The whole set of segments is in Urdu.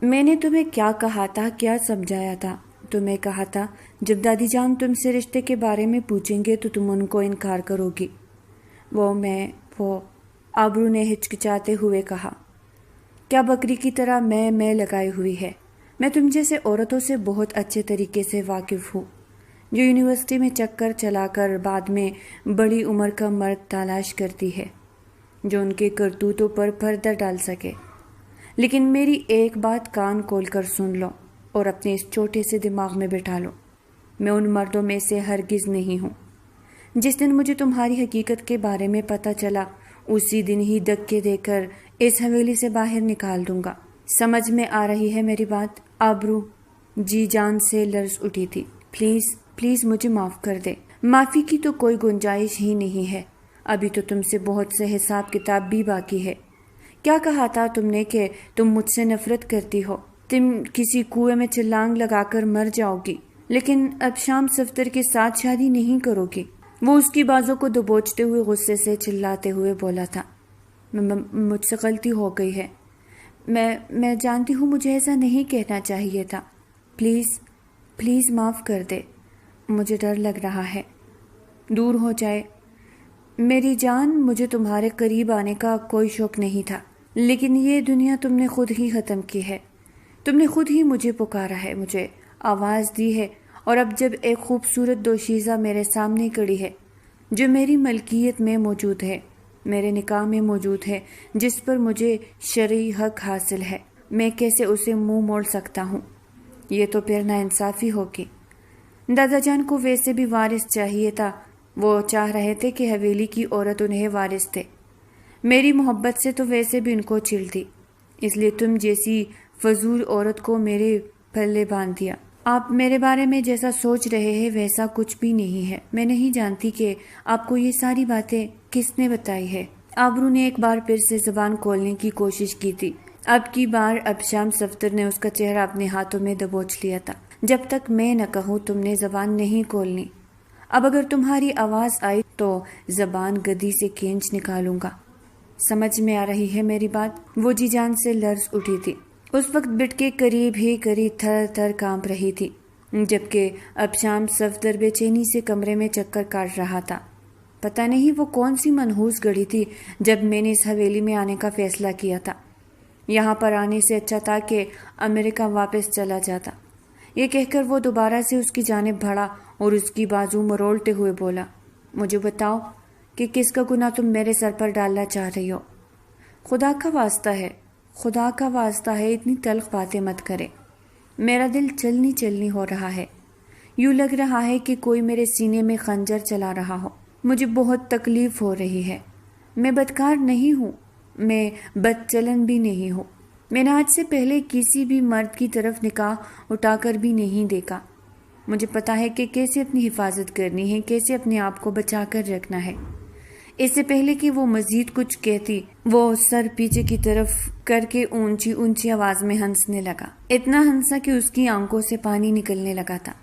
میں نے تمہیں کیا کہا تھا، کیا سمجھایا تھا؟ تمہیں کہا تھا جب دادی جان تم سے رشتے کے بارے میں پوچھیں گے تو تم ان کو انکار کرو گی۔ وہ آبرو نے ہچکچاتے ہوئے کہا۔ کیا بکری کی طرح میں لگائی ہوئی ہے؟ میں تم جیسے عورتوں سے بہت اچھے طریقے سے واقف ہوں، جو یونیورسٹی میں چکر چلا کر بعد میں بڑی عمر کا مرد تلاش کرتی ہے جو ان کے کرتوتوں پر پردہ ڈال سکے۔ لیکن میری ایک بات کان کھول کر سن لو اور اپنے اس چھوٹے سے دماغ میں بٹھا لو، میں ان مردوں میں سے ہرگز نہیں ہوں۔ جس دن مجھے تمہاری حقیقت کے بارے میں پتہ چلا اسی دن ہی دھکے دے کر اس حویلی سے باہر نکال دوں گا۔ سمجھ میں آ رہی ہے میری بات؟ آبرو جی جان سے لرز اٹھی تھی۔ پلیز مجھے معاف کر دے۔ معافی کی تو کوئی گنجائش ہی نہیں ہے، ابھی تو تم سے بہت سے حساب کتاب بھی باقی ہے۔ کیا کہا تھا تم نے کہ تم مجھ سے نفرت کرتی ہو؟ تم کسی کنویں میں چھلانگ لگا کر مر جاؤ گی، لیکن اب شام صفدر کے ساتھ شادی نہیں کرو گی۔ وہ اس کی بازوں کو دبوچتے ہوئے غصے سے چلاتے ہوئے بولا تھا۔ مجھ سے غلطی ہو گئی ہے، میں جانتی ہوں مجھے ایسا نہیں کہنا چاہیے تھا۔ پلیز معاف کر دے، مجھے ڈر لگ رہا ہے دور ہو جائے۔ میری جان، مجھے تمہارے قریب آنے کا کوئی شوق نہیں تھا، لیکن یہ دنیا تم نے خود ہی ختم کی ہے۔ تم نے خود ہی مجھے پکارا ہے، مجھے آواز دی ہے، اور اب جب ایک خوبصورت دوشیزہ میرے سامنے کھڑی ہے جو میری ملکیت میں موجود ہے، میرے نکاح میں موجود ہے، جس پر مجھے شرعی حق حاصل ہے، میں کیسے اسے منہ موڑ سکتا ہوں؟ یہ تو پھر ناانصافی ہوگی۔ دادا جان کو ویسے بھی وارث چاہیے تھا، وہ چاہ رہے تھے کہ حویلی کی عورت انہیں وارث تھے۔ میری محبت سے تو ویسے بھی ان کو چڑ تھی، اس لیے تم جیسی فضول عورت کو میرے پلے باندھ دیا۔ آپ میرے بارے میں جیسا سوچ رہے ہیں ویسا کچھ بھی نہیں ہے۔ میں نہیں جانتی کہ آپ کو یہ ساری باتیں کس نے بتائی ہے۔ آبرو نے ایک بار پھر سے زبان کھولنے کی کوشش کی تھی۔ اب کی بار ابشام صفدر نے اس کا چہرہ اپنے ہاتھوں میں دبوچ لیا تھا۔ جب تک میں نہ کہوں تم نے زبان نہیں کھولنی۔ اب اگر تمہاری آواز آئی تو زبان گدی سے کھینچ نکالوں گا۔ سمجھ میں آ رہی ہے میری بات؟ وہ جی جان سے لرز اٹھی تھی۔ اس وقت بٹ کے قریب ہی تھر تھر کانپ رہی تھی، جبکہ ابشام صفدر بے چینی سے کمرے میں چکر کاٹ رہا تھا۔ پتہ نہیں وہ کون سی منحوس گھڑی تھی جب میں نے اس حویلی میں آنے کا فیصلہ کیا تھا۔ یہاں پر آنے سے اچھا تھا کہ امریکہ واپس چلا جاتا۔ یہ کہہ کر وہ دوبارہ سے اس کی جانب بڑھا اور اس کی بازو مروڑتے ہوئے بولا، مجھے بتاؤ کہ کس کا گناہ تم میرے سر پر ڈالنا چاہ رہی ہو؟ خدا کا واسطہ ہے اتنی تلخ باتیں مت کرے۔ میرا دل چلنی ہو رہا ہے، یوں لگ رہا ہے کہ کوئی میرے سینے میں خنجر چلا رہا ہو۔ مجھے بہت تکلیف ہو رہی ہے۔ میں بدکار نہیں ہوں، میں بد چلن بھی نہیں ہوں۔ میں نے آج سے پہلے کسی بھی مرد کی طرف نگاہ اٹھا کر بھی نہیں دیکھا۔ مجھے پتا ہے کہ کیسے اپنی حفاظت کرنی ہے، کیسے اپنے آپ کو بچا کر رکھنا ہے۔ اس سے پہلے کہ وہ مزید کچھ کہتی، وہ سر پیچھے کی طرف کر کے اونچی آواز میں ہنسنے لگا۔ اتنا ہنسا کہ اس کی آنکھوں سے پانی نکلنے لگا تھا۔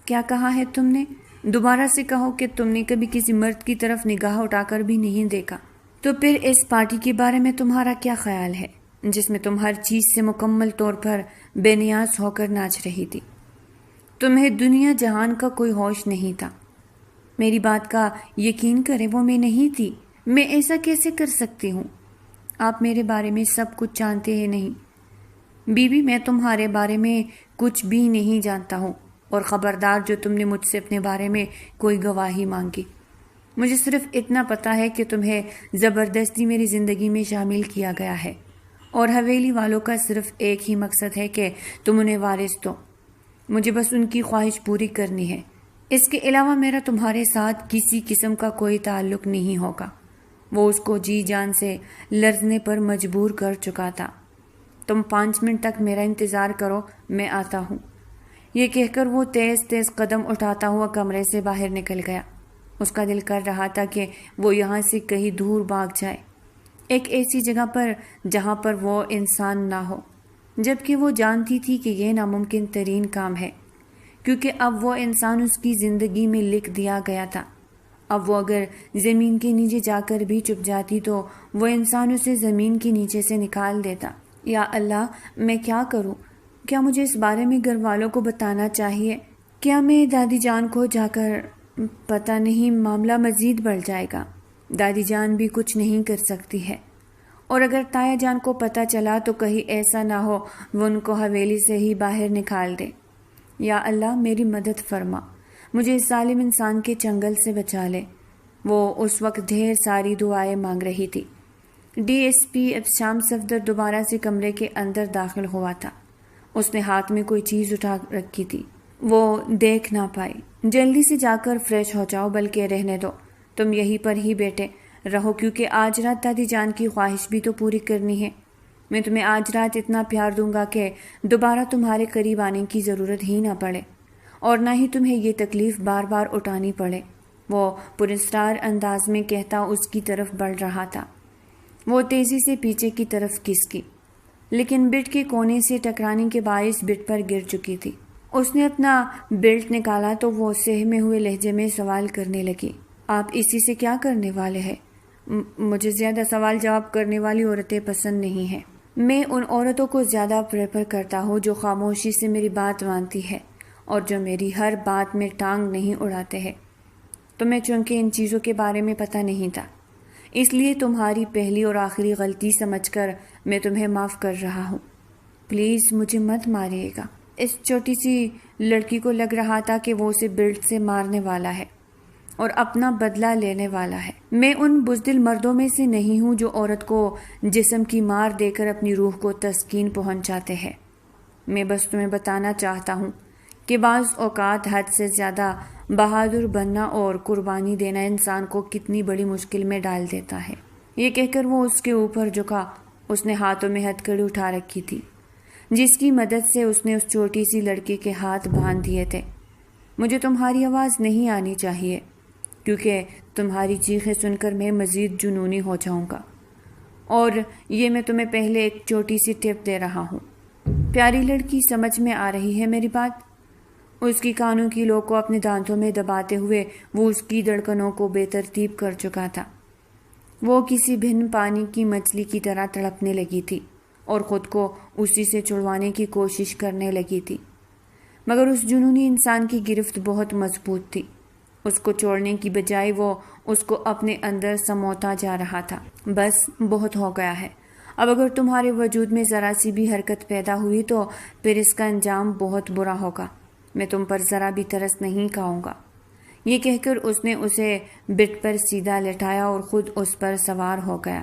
کیا کہا ہے تم نے؟ دوبارہ سے کہو کہ تم نے کبھی کسی مرد کی طرف نگاہ اٹھا کر بھی نہیں دیکھا۔ تو پھر اس پارٹی کے بارے میں تمہارا کیا خیال ہے جس میں تم ہر چیز سے مکمل طور پر بے نیاز ہو کر ناچ رہی تھی؟ تمہیں دنیا جہان کا کوئی ہوش نہیں تھا۔ میری بات کا یقین کریں، وہ میں نہیں تھی۔ میں ایسا کیسے کر سکتی ہوں؟ آپ میرے بارے میں سب کچھ جانتے ہیں نہیں؟ بی میں تمہارے بارے میں کچھ بھی نہیں جانتا ہوں، اور خبردار جو تم نے مجھ سے اپنے بارے میں کوئی گواہی مانگی۔ مجھے صرف اتنا پتا ہے کہ تمہیں زبردستی میری زندگی میں شامل کیا گیا ہے، اور حویلی والوں کا صرف ایک ہی مقصد ہے کہ تم انہیں وارث دو۔ مجھے بس ان کی خواہش پوری کرنی ہے، اس کے علاوہ میرا تمہارے ساتھ کسی قسم کا کوئی تعلق نہیں ہوگا۔ وہ اس کو جی جان سے لرزنے پر مجبور کر چکا تھا۔ تم 5 منٹ تک میرا انتظار کرو، میں آتا ہوں۔ یہ کہہ کر وہ تیز قدم اٹھاتا ہوا کمرے سے باہر نکل گیا۔ اس کا دل کر رہا تھا کہ وہ یہاں سے کہیں دور بھاگ جائے، ایک ایسی جگہ پر جہاں پر وہ انسان نہ ہو، جبکہ وہ جانتی تھی کہ یہ ناممکن ترین کام ہے، کیونکہ اب وہ انسان اس کی زندگی میں لکھ دیا گیا تھا۔ اب وہ اگر زمین کے نیچے جا کر بھی چھپ جاتی تو وہ انسان اسے زمین کے نیچے سے نکال دیتا۔ یا اللہ میں کیا کروں؟ کیا مجھے اس بارے میں گھر والوں کو بتانا چاہیے؟ کیا میں دادی جان کو جا کر پتہ نہیں معاملہ مزید بڑھ جائے گا؟ دادی جان بھی کچھ نہیں کر سکتی ہے، اور اگر تایا جان کو پتہ چلا تو کہیں ایسا نہ ہو وہ ان کو حویلی سے ہی باہر نکال دے۔ یا اللہ میری مدد فرما، مجھے اس ظالم انسان کے چنگل سے بچا لے۔ وہ اس وقت ڈھیر ساری دعائیں مانگ رہی تھی۔ ڈی ایس پی ابتسام صفدر دوبارہ سے کمرے کے اندر داخل ہوا تھا۔ اس نے ہاتھ میں کوئی چیز اٹھا رکھی تھی، وہ دیکھ نہ پائی۔ جلدی سے جا کر فریش ہو جاؤ، بلکہ رہنے دو، تم یہیں پر ہی بیٹھے رہو، کیونکہ آج رات دادی جان کی خواہش بھی تو پوری کرنی ہے۔ میں تمہیں آج رات اتنا پیار دوں گا کہ دوبارہ تمہارے قریب آنے کی ضرورت ہی نہ پڑے، اور نہ ہی تمہیں یہ تکلیف بار بار اٹھانی پڑے۔ وہ پراسرار انداز میں کہتا اس کی طرف بڑھ رہا تھا۔ وہ تیزی سے پیچھے کی طرف کھسکی، لیکن بیلٹ کے کونے سے ٹکرانے کے باعث بیلٹ پر گر چکی تھی۔ اس نے اپنا بیلٹ نکالا تو وہ سہمے ہوئے لہجے میں سوال کرنے لگی، آپ اسی سے کیا کرنے والے ہیں؟ مجھے زیادہ سوال جواب کرنے والی عورتیں پسند نہیں ہیں۔ میں ان عورتوں کو زیادہ پریفر کرتا ہوں جو خاموشی سے میری بات مانتی ہے اور جو میری ہر بات میں ٹانگ نہیں اڑاتے ہیں۔ تمہیں چونکہ ان چیزوں کے بارے میں پتہ نہیں تھا، اس لیے تمہاری پہلی اور آخری غلطی سمجھ کر میں تمہیں معاف کر رہا ہوں۔ پلیز مجھے مت ماریے گا۔ اس چھوٹی سی لڑکی کو لگ رہا تھا کہ وہ اسے بیلٹ سے مارنے والا ہے اور اپنا بدلہ لینے والا ہے۔ میں ان بزدل مردوں میں سے نہیں ہوں جو عورت کو جسم کی مار دے کر اپنی روح کو تسکین پہنچاتے ہیں۔ میں بس تمہیں بتانا چاہتا ہوں کہ بعض اوقات حد سے زیادہ بہادر بننا اور قربانی دینا انسان کو کتنی بڑی مشکل میں ڈال دیتا ہے۔ یہ کہہ کر وہ اس کے اوپر جھکا۔ اس نے ہاتھوں میں ہتھکڑی اٹھا رکھی تھی، جس کی مدد سے اس نے اس چھوٹی سی لڑکی کے ہاتھ باندھ دیے تھے۔ مجھے تمہاری آواز نہیں آنی چاہیے، کیونکہ تمہاری چیخیں سن کر میں مزید جنونی ہو جاؤں گا، اور یہ میں تمہیں پہلے ایک چھوٹی سی ٹپ دے رہا ہوں۔ پیاری لڑکی، سمجھ میں آ رہی ہے میری بات؟ اس کی کانوں کی لو کو اپنے دانتوں میں دباتے ہوئے وہ اس کی دھڑکنوں کو بے ترتیب کر چکا تھا۔ وہ کسی بھن پانی کی مچھلی کی طرح تڑپنے لگی تھی اور خود کو اسی سے چھڑوانے کی کوشش کرنے لگی تھی، مگر اس جنونی انسان کی گرفت بہت مضبوط تھی۔ اس کو چھوڑنے کی بجائے وہ اس کو اپنے اندر سموتا جا رہا تھا۔ بس بہت ہو گیا ہے، اب اگر تمہارے وجود میں ذرا سی بھی حرکت پیدا ہوئی تو پھر اس کا انجام بہت برا ہوگا۔ میں تم پر ذرا بھی ترس نہیں کھاؤں گا۔ یہ کہہ کر اس نے اسے بٹ پر سیدھا لٹایا اور خود اس پر سوار ہو گیا۔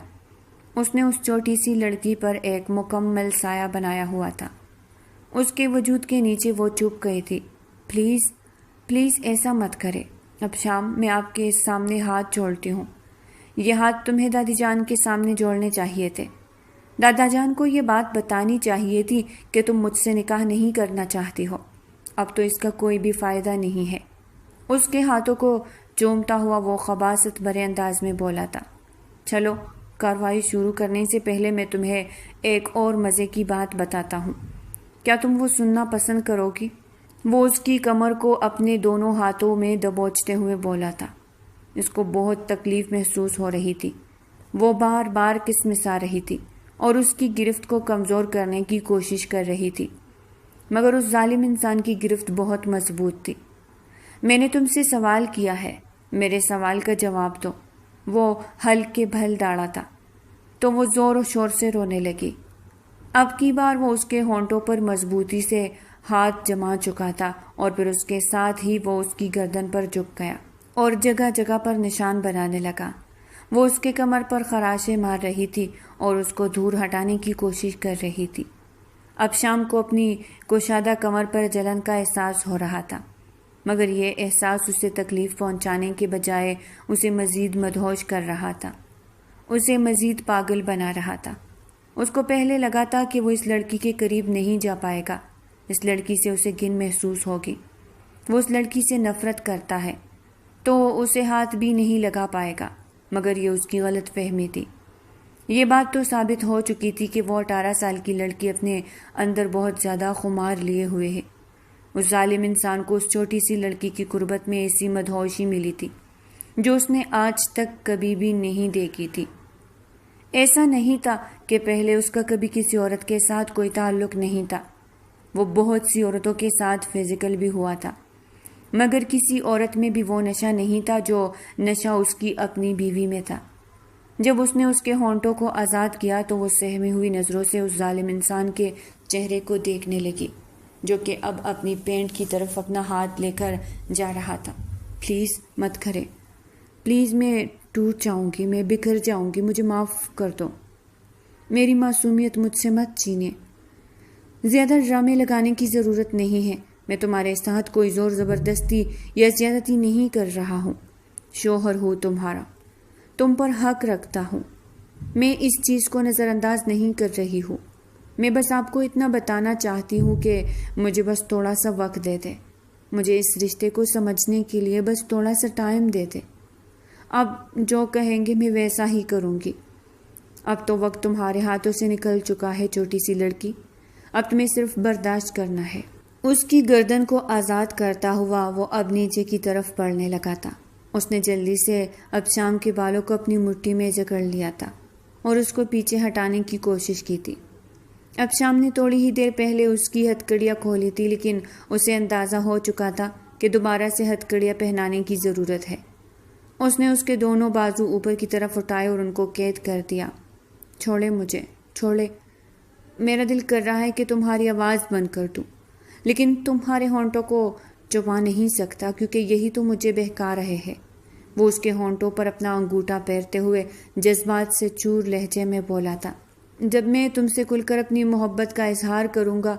اس نے اس چھوٹی سی لڑکی پر ایک مکمل سایہ بنایا ہوا تھا۔ اس کے وجود کے نیچے وہ چھپ گئی تھی۔ پلیز پلیز ایسا مت کرے اب شام، میں آپ کے سامنے ہاتھ جوڑتی ہوں۔ یہ ہاتھ تمہیں دادی جان کے سامنے جوڑنے چاہیے تھے۔ دادا جان کو یہ بات بتانی چاہیے تھی کہ تم مجھ سے نکاح نہیں کرنا چاہتی ہو۔ اب تو اس کا کوئی بھی فائدہ نہیں ہے۔ اس کے ہاتھوں کو چومتا ہوا وہ خباثت بھرے انداز میں بولا تھا۔ چلو، کارروائی شروع کرنے سے پہلے میں تمہیں ایک اور مزے کی بات بتاتا ہوں۔ کیا تم وہ سننا پسند کرو گی؟ وہ اس کی کمر کو اپنے دونوں ہاتھوں میں دبوچتے ہوئے بولا تھا۔ اس کو بہت تکلیف محسوس ہو رہی تھی۔ وہ بار بار کسمسا رہی تھی اور اس کی گرفت کو کمزور کرنے کی کوشش کر رہی تھی، مگر اس ظالم انسان کی گرفت بہت مضبوط تھی۔ میں نے تم سے سوال کیا ہے، میرے سوال کا جواب دو۔ وہ ہلکے بھل داڑا تھا تو وہ زور و شور سے رونے لگی۔ اب کی بار وہ اس کے ہونٹوں پر مضبوطی سے ہاتھ جما چکا تھا اور پھر اس کے ساتھ ہی وہ اس کی گردن پر جھک گیا اور جگہ جگہ پر نشان بنانے لگا۔ وہ اس کے کمر پر خراشیں مار رہی تھی اور اس کو دور ہٹانے کی کوشش کر رہی تھی۔ اب شام کو اپنی کشادہ کمر پر جلن کا احساس ہو رہا تھا، مگر یہ احساس اسے تکلیف پہنچانے کے بجائے اسے مزید مدہوش کر رہا تھا، اسے مزید پاگل بنا رہا تھا۔ اس کو پہلے لگا تھا کہ وہ اس لڑکی کے قریب نہیں جا پائے گا، اس لڑکی سے اسے گھن محسوس ہوگی، وہ اس لڑکی سے نفرت کرتا ہے تو اسے ہاتھ بھی نہیں لگا پائے گا، مگر یہ اس کی غلط فہمی تھی۔ یہ بات تو ثابت ہو چکی تھی کہ وہ 18 سال کی لڑکی اپنے اندر بہت زیادہ خمار لیے ہوئے ہے۔ اس ظالم انسان کو اس چھوٹی سی لڑکی کی قربت میں ایسی مدہوشی ملی تھی جو اس نے آج تک کبھی بھی نہیں دیکھی تھی۔ ایسا نہیں تھا کہ پہلے اس کا کبھی کسی عورت کے ساتھ کوئی تعلق نہیں تھا، وہ بہت سی عورتوں کے ساتھ فزیکل بھی ہوا تھا، مگر کسی عورت میں بھی وہ نشہ نہیں تھا جو نشہ اس کی اپنی بیوی میں تھا۔ جب اس نے اس کے ہونٹوں کو آزاد کیا تو وہ سہمی ہوئی نظروں سے اس ظالم انسان کے چہرے کو دیکھنے لگی، جو کہ اب اپنی پینٹ کی طرف اپنا ہاتھ لے کر جا رہا تھا۔ پلیز مت کرے، پلیز، میں ٹوٹ جاؤں گی، میں بکھر جاؤں گی، مجھے معاف کر دو، میری معصومیت مجھ سے مت چھینے، زیادہ ڈرامے لگانے کی ضرورت نہیں ہے، میں تمہارے ساتھ کوئی زور زبردستی یا زیادتی نہیں کر رہا ہوں، شوہر ہوں تمہارا، تم پر حق رکھتا ہوں، میں اس چیز کو نظر انداز نہیں کر رہی ہوں، میں بس آپ کو اتنا بتانا چاہتی ہوں کہ مجھے بس تھوڑا سا وقت دے دے، مجھے اس رشتے کو سمجھنے کے لیے بس تھوڑا سا ٹائم دے دے، اب جو کہیں گے میں ویسا ہی کروں گی، اب تو وقت تمہارے ہاتھوں سے نکل چکا ہے چھوٹی سی لڑکی، اب تمہیں صرف برداشت کرنا ہے۔ اس کی گردن کو آزاد کرتا ہوا وہ اب نیچے کی طرف پڑنے لگا تھا۔ اس نے جلدی سے ابشام کے بالوں کو اپنی مٹھی میں جکڑ لیا تھا اور اس کو پیچھے ہٹانے کی کوشش کی تھی۔ ابشام نے تھوڑی ہی دیر پہلے اس کی ہتھکڑیاں کھولی تھی، لیکن اسے اندازہ ہو چکا تھا کہ دوبارہ سے ہتھکڑیاں پہنانے کی ضرورت ہے۔ اس نے اس کے دونوں بازو اوپر کی طرف اٹھائے اور ان کو قید کر دیا۔ چھوڑے مجھے، چھوڑے، میرا دل کر رہا ہے کہ تمہاری آواز بند کر دوں، لیکن تمہارے ہونٹوں کو چھپا نہیں سکتا کیونکہ یہی تو مجھے بہکا رہے ہیں۔ وہ اس کے ہونٹوں پر اپنا انگوٹھا پھیرتے ہوئے جذبات سے چور لہجے میں بولا تھا، جب میں تم سے کھل کر اپنی محبت کا اظہار کروں گا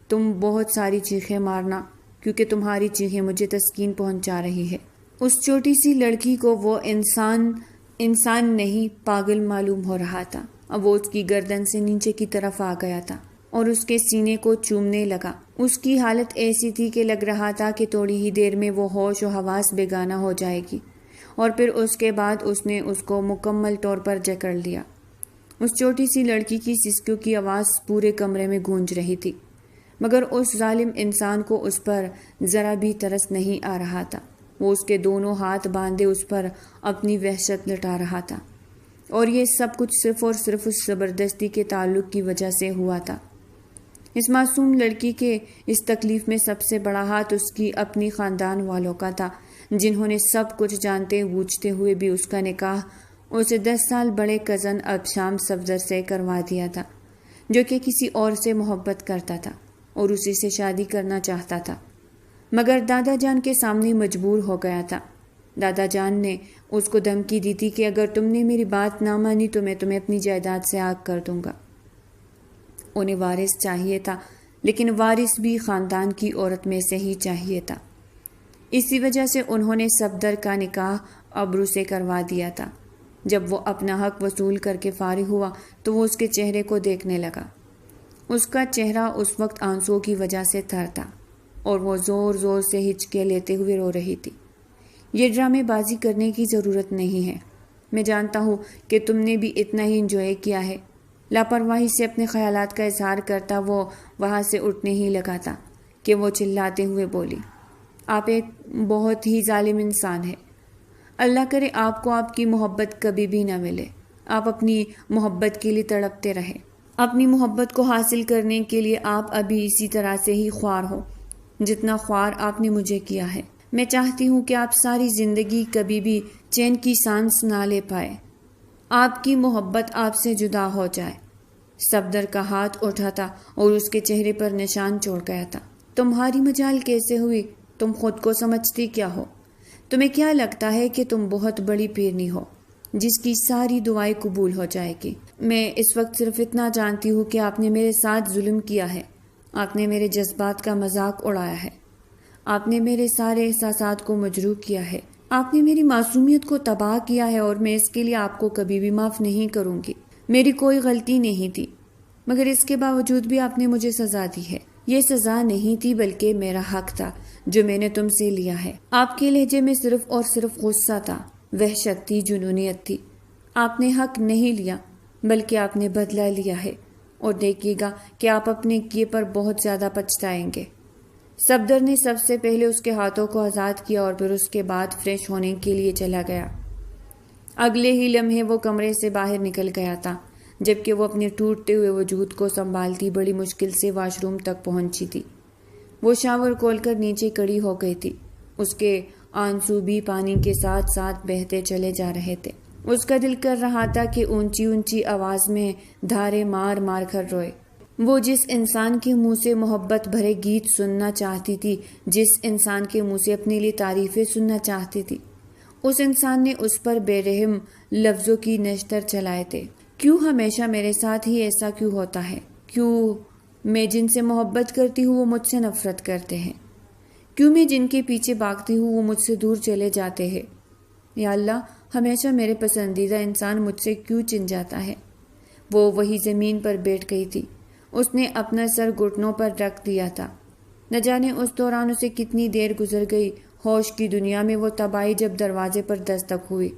تم بہت ساری چیخیں مارنا، کیونکہ تمہاری چیخیں مجھے تسکین پہنچا رہی ہے۔ اس چھوٹی سی لڑکی کو وہ انسان نہیں پاگل معلوم ہو رہا تھا۔ اب وہ اس کی گردن سے نیچے کی طرف آ گیا تھا اور اس کے سینے کو چومنے لگا۔ اس کی حالت ایسی تھی کہ لگ رہا تھا کہ تھوڑی ہی دیر میں وہ ہوش و حواس بیگانہ ہو جائے گی، اور پھر اس کے بعد اس نے اس کو مکمل طور پر جکڑ لیا۔ اس چھوٹی سی لڑکی کی سسکیوں کی آواز پورے کمرے میں گونج رہی تھی، مگر اس ظالم انسان کو اس پر ذرا بھی ترس نہیں آ رہا تھا۔ وہ اس کے دونوں ہاتھ باندھے اس پر اپنی وحشت لٹا رہا تھا، اور یہ سب کچھ صرف اور صرف اس زبردستی کے تعلق کی وجہ سے ہوا تھا۔ اس معصوم لڑکی کے اس تکلیف میں سب سے بڑا ہاتھ اس کی اپنی خاندان والوں کا تھا، جنہوں نے سب کچھ جانتے بوجھتے ہوئے بھی اس کا نکاح اسے 10 سال بڑے کزن ابشام صفدر سے کروا دیا تھا، جو کہ کسی اور سے محبت کرتا تھا اور اسی سے شادی کرنا چاہتا تھا، مگر دادا جان کے سامنے مجبور ہو گیا تھا۔ دادا جان نے اس کو دھمکی دی تھی کہ اگر تم نے میری بات نہ مانی تو میں تمہیں اپنی جائیداد سے آگ کر دوں گا۔ انہیں وارث چاہیے تھا، لیکن وارث بھی خاندان کی عورت میں سے ہی چاہیے تھا۔ اسی وجہ سے انہوں نے صفدر کا نکاح ابرو سے کروا دیا تھا۔ جب وہ اپنا حق وصول کر کے فارغ ہوا تو وہ اس کے چہرے کو دیکھنے لگا۔ اس کا چہرہ اس وقت آنسوؤں کی وجہ سے تر تھا اور وہ زور زور سے ہچکیاں لیتے ہوئے رو رہی تھی۔ یہ ڈرامے بازی کرنے کی ضرورت نہیں ہے، میں جانتا ہوں کہ تم نے بھی اتنا ہی انجوائے کیا ہے۔ لاپرواہی سے اپنے خیالات کا اظہار کرتا وہ وہاں سے اٹھنے ہی لگا تھا کہ وہ چلاتے ہوئے بولی، آپ ایک بہت ہی ظالم انسان ہے، اللہ کرے آپ کو آپ کی محبت کبھی بھی نہ ملے، آپ اپنی محبت کے لیے تڑپتے رہے، اپنی محبت کو حاصل کرنے کے لیے آپ ابھی اسی طرح سے ہی خوار ہو جتنا خوار آپ نے مجھے کیا ہے۔ میں چاہتی ہوں کہ آپ ساری زندگی کبھی بھی چین کی سانس نہ لے پائے، آپ کی محبت آپ سے جدا ہو جائے۔ صفدر کا ہاتھ اٹھا تھا اور اس کے چہرے پر نشان چھوڑ گیا تھا۔ تمہاری مجال کیسے ہوئی؟ تم خود کو سمجھتی کیا ہو؟ تمہیں کیا لگتا ہے کہ تم بہت بڑی پیرنی ہو جس کی ساری دعائیں قبول ہو جائے گی؟ میں اس وقت صرف اتنا جانتی ہوں کہ آپ نے میرے ساتھ ظلم کیا ہے، آپ نے میرے جذبات کا مذاق اڑایا ہے، آپ نے میرے سارے احساسات کو مجروح کیا ہے، آپ نے میری معصومیت کو تباہ کیا ہے، اور میں اس کے لیے آپ کو کبھی بھی معاف نہیں کروں گی۔ میری کوئی غلطی نہیں تھی، مگر اس کے باوجود بھی آپ نے مجھے سزا دی ہے۔ یہ سزا نہیں تھی بلکہ میرا حق تھا جو میں نے تم سے لیا ہے۔ آپ کے لہجے میں صرف اور صرف غصہ تھا، وحشت تھی، جنونیت تھی۔ آپ نے حق نہیں لیا بلکہ آپ نے بدلہ لیا ہے، اور دیکھیے گا کہ آپ اپنے کیے پر بہت زیادہ پچھتائیں گے۔ صفدر نے سب سے پہلے اس کے ہاتھوں کو آزاد کیا اور پھر اس کے بعد فریش ہونے کے لیے چلا گیا۔ اگلے ہی لمحے وہ کمرے سے باہر نکل گیا تھا، جبکہ وہ اپنے ٹوٹتے ہوئے وجود کو سنبھالتی بڑی مشکل سے واش روم تک پہنچی تھی۔ وہ شاور کھول کر نیچے کڑی ہو گئی تھی۔ اس کے آنسو بھی پانی کے ساتھ ساتھ بہتے چلے جا رہے تھے۔ اس کا دل کر رہا تھا کہ اونچی اونچی آواز میں دھارے مار مار کر روئے۔ وہ جس انسان کے منہ سے محبت بھرے گیت سننا چاہتی تھی، جس انسان کے منہ سے اپنے لیے تعریفیں سننا چاہتی تھی، اس انسان نے اس پر بے رحم لفظوں کی نشتر چلائے تھے۔ کیوں ہمیشہ میرے ساتھ ہی ایسا کیوں ہوتا ہے؟ کیوں میں جن سے محبت کرتی ہوں وہ مجھ سے نفرت کرتے ہیں؟ کیوں میں جن کے پیچھے بھاگتی ہوں وہ مجھ سے دور چلے جاتے ہیں؟ یا اللہ، ہمیشہ میرے پسندیدہ انسان مجھ سے کیوں چن جاتا ہے؟ وہ وہی زمین پر بیٹھ گئی تھی۔ اس نے اپنا سر گھٹنوں پر رکھ دیا تھا۔ نہ جانے اس دوران اسے کتنی دیر گزر گئی۔ ہوش کی دنیا میں وہ تب آئی جب دروازے پر دستک ہوئی،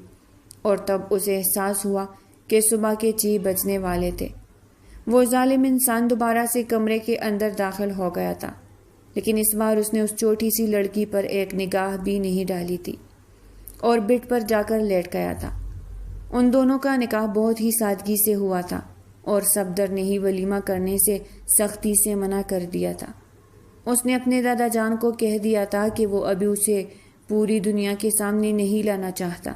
اور تب اسے احساس ہوا کہ صبح کے 6 بجنے والے تھے۔ وہ ظالم انسان دوبارہ سے کمرے کے اندر داخل ہو گیا تھا، لیکن اس بار اس نے اس چھوٹی سی لڑکی پر ایک نگاہ بھی نہیں ڈالی تھی اور بیڈ پر جا کر لیٹ گیا تھا۔ ان دونوں کا نکاح بہت ہی سادگی سے ہوا تھا، اور صفدر نے ہی ولیمہ کرنے سے سختی سے منع کر دیا تھا۔ اس نے اپنے دادا جان کو کہہ دیا تھا کہ وہ ابھی اسے پوری دنیا کے سامنے نہیں لانا چاہتا۔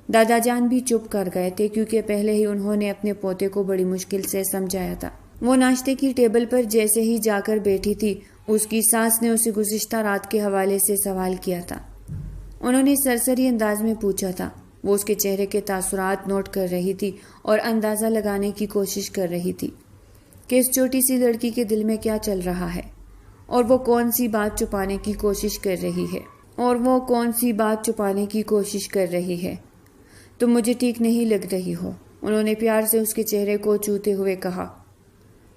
دادا جان بھی چپ کر گئے تھے، کیونکہ پہلے ہی انہوں نے اپنے پوتے کو بڑی مشکل سے سمجھایا تھا۔ وہ ناشتے کی ٹیبل پر جیسے ہی جا کر بیٹھی تھی، اس کی ساس نے اسے گزشتہ رات کے حوالے سے سوال کیا تھا۔ انہوں نے سرسری انداز میں پوچھا تھا۔ وہ اس کے چہرے کے تاثرات نوٹ کر رہی تھی اور اندازہ لگانے کی کوشش کر رہی تھی کہ اس چھوٹی سی لڑکی کے دل میں کیا چل رہا ہے، اور وہ کون سی بات چھپانے کی کوشش کر رہی ہے۔ تم مجھے ٹھیک نہیں لگ رہی ہو، انہوں نے پیار سے اس کے چہرے کو چھوتے ہوئے کہا۔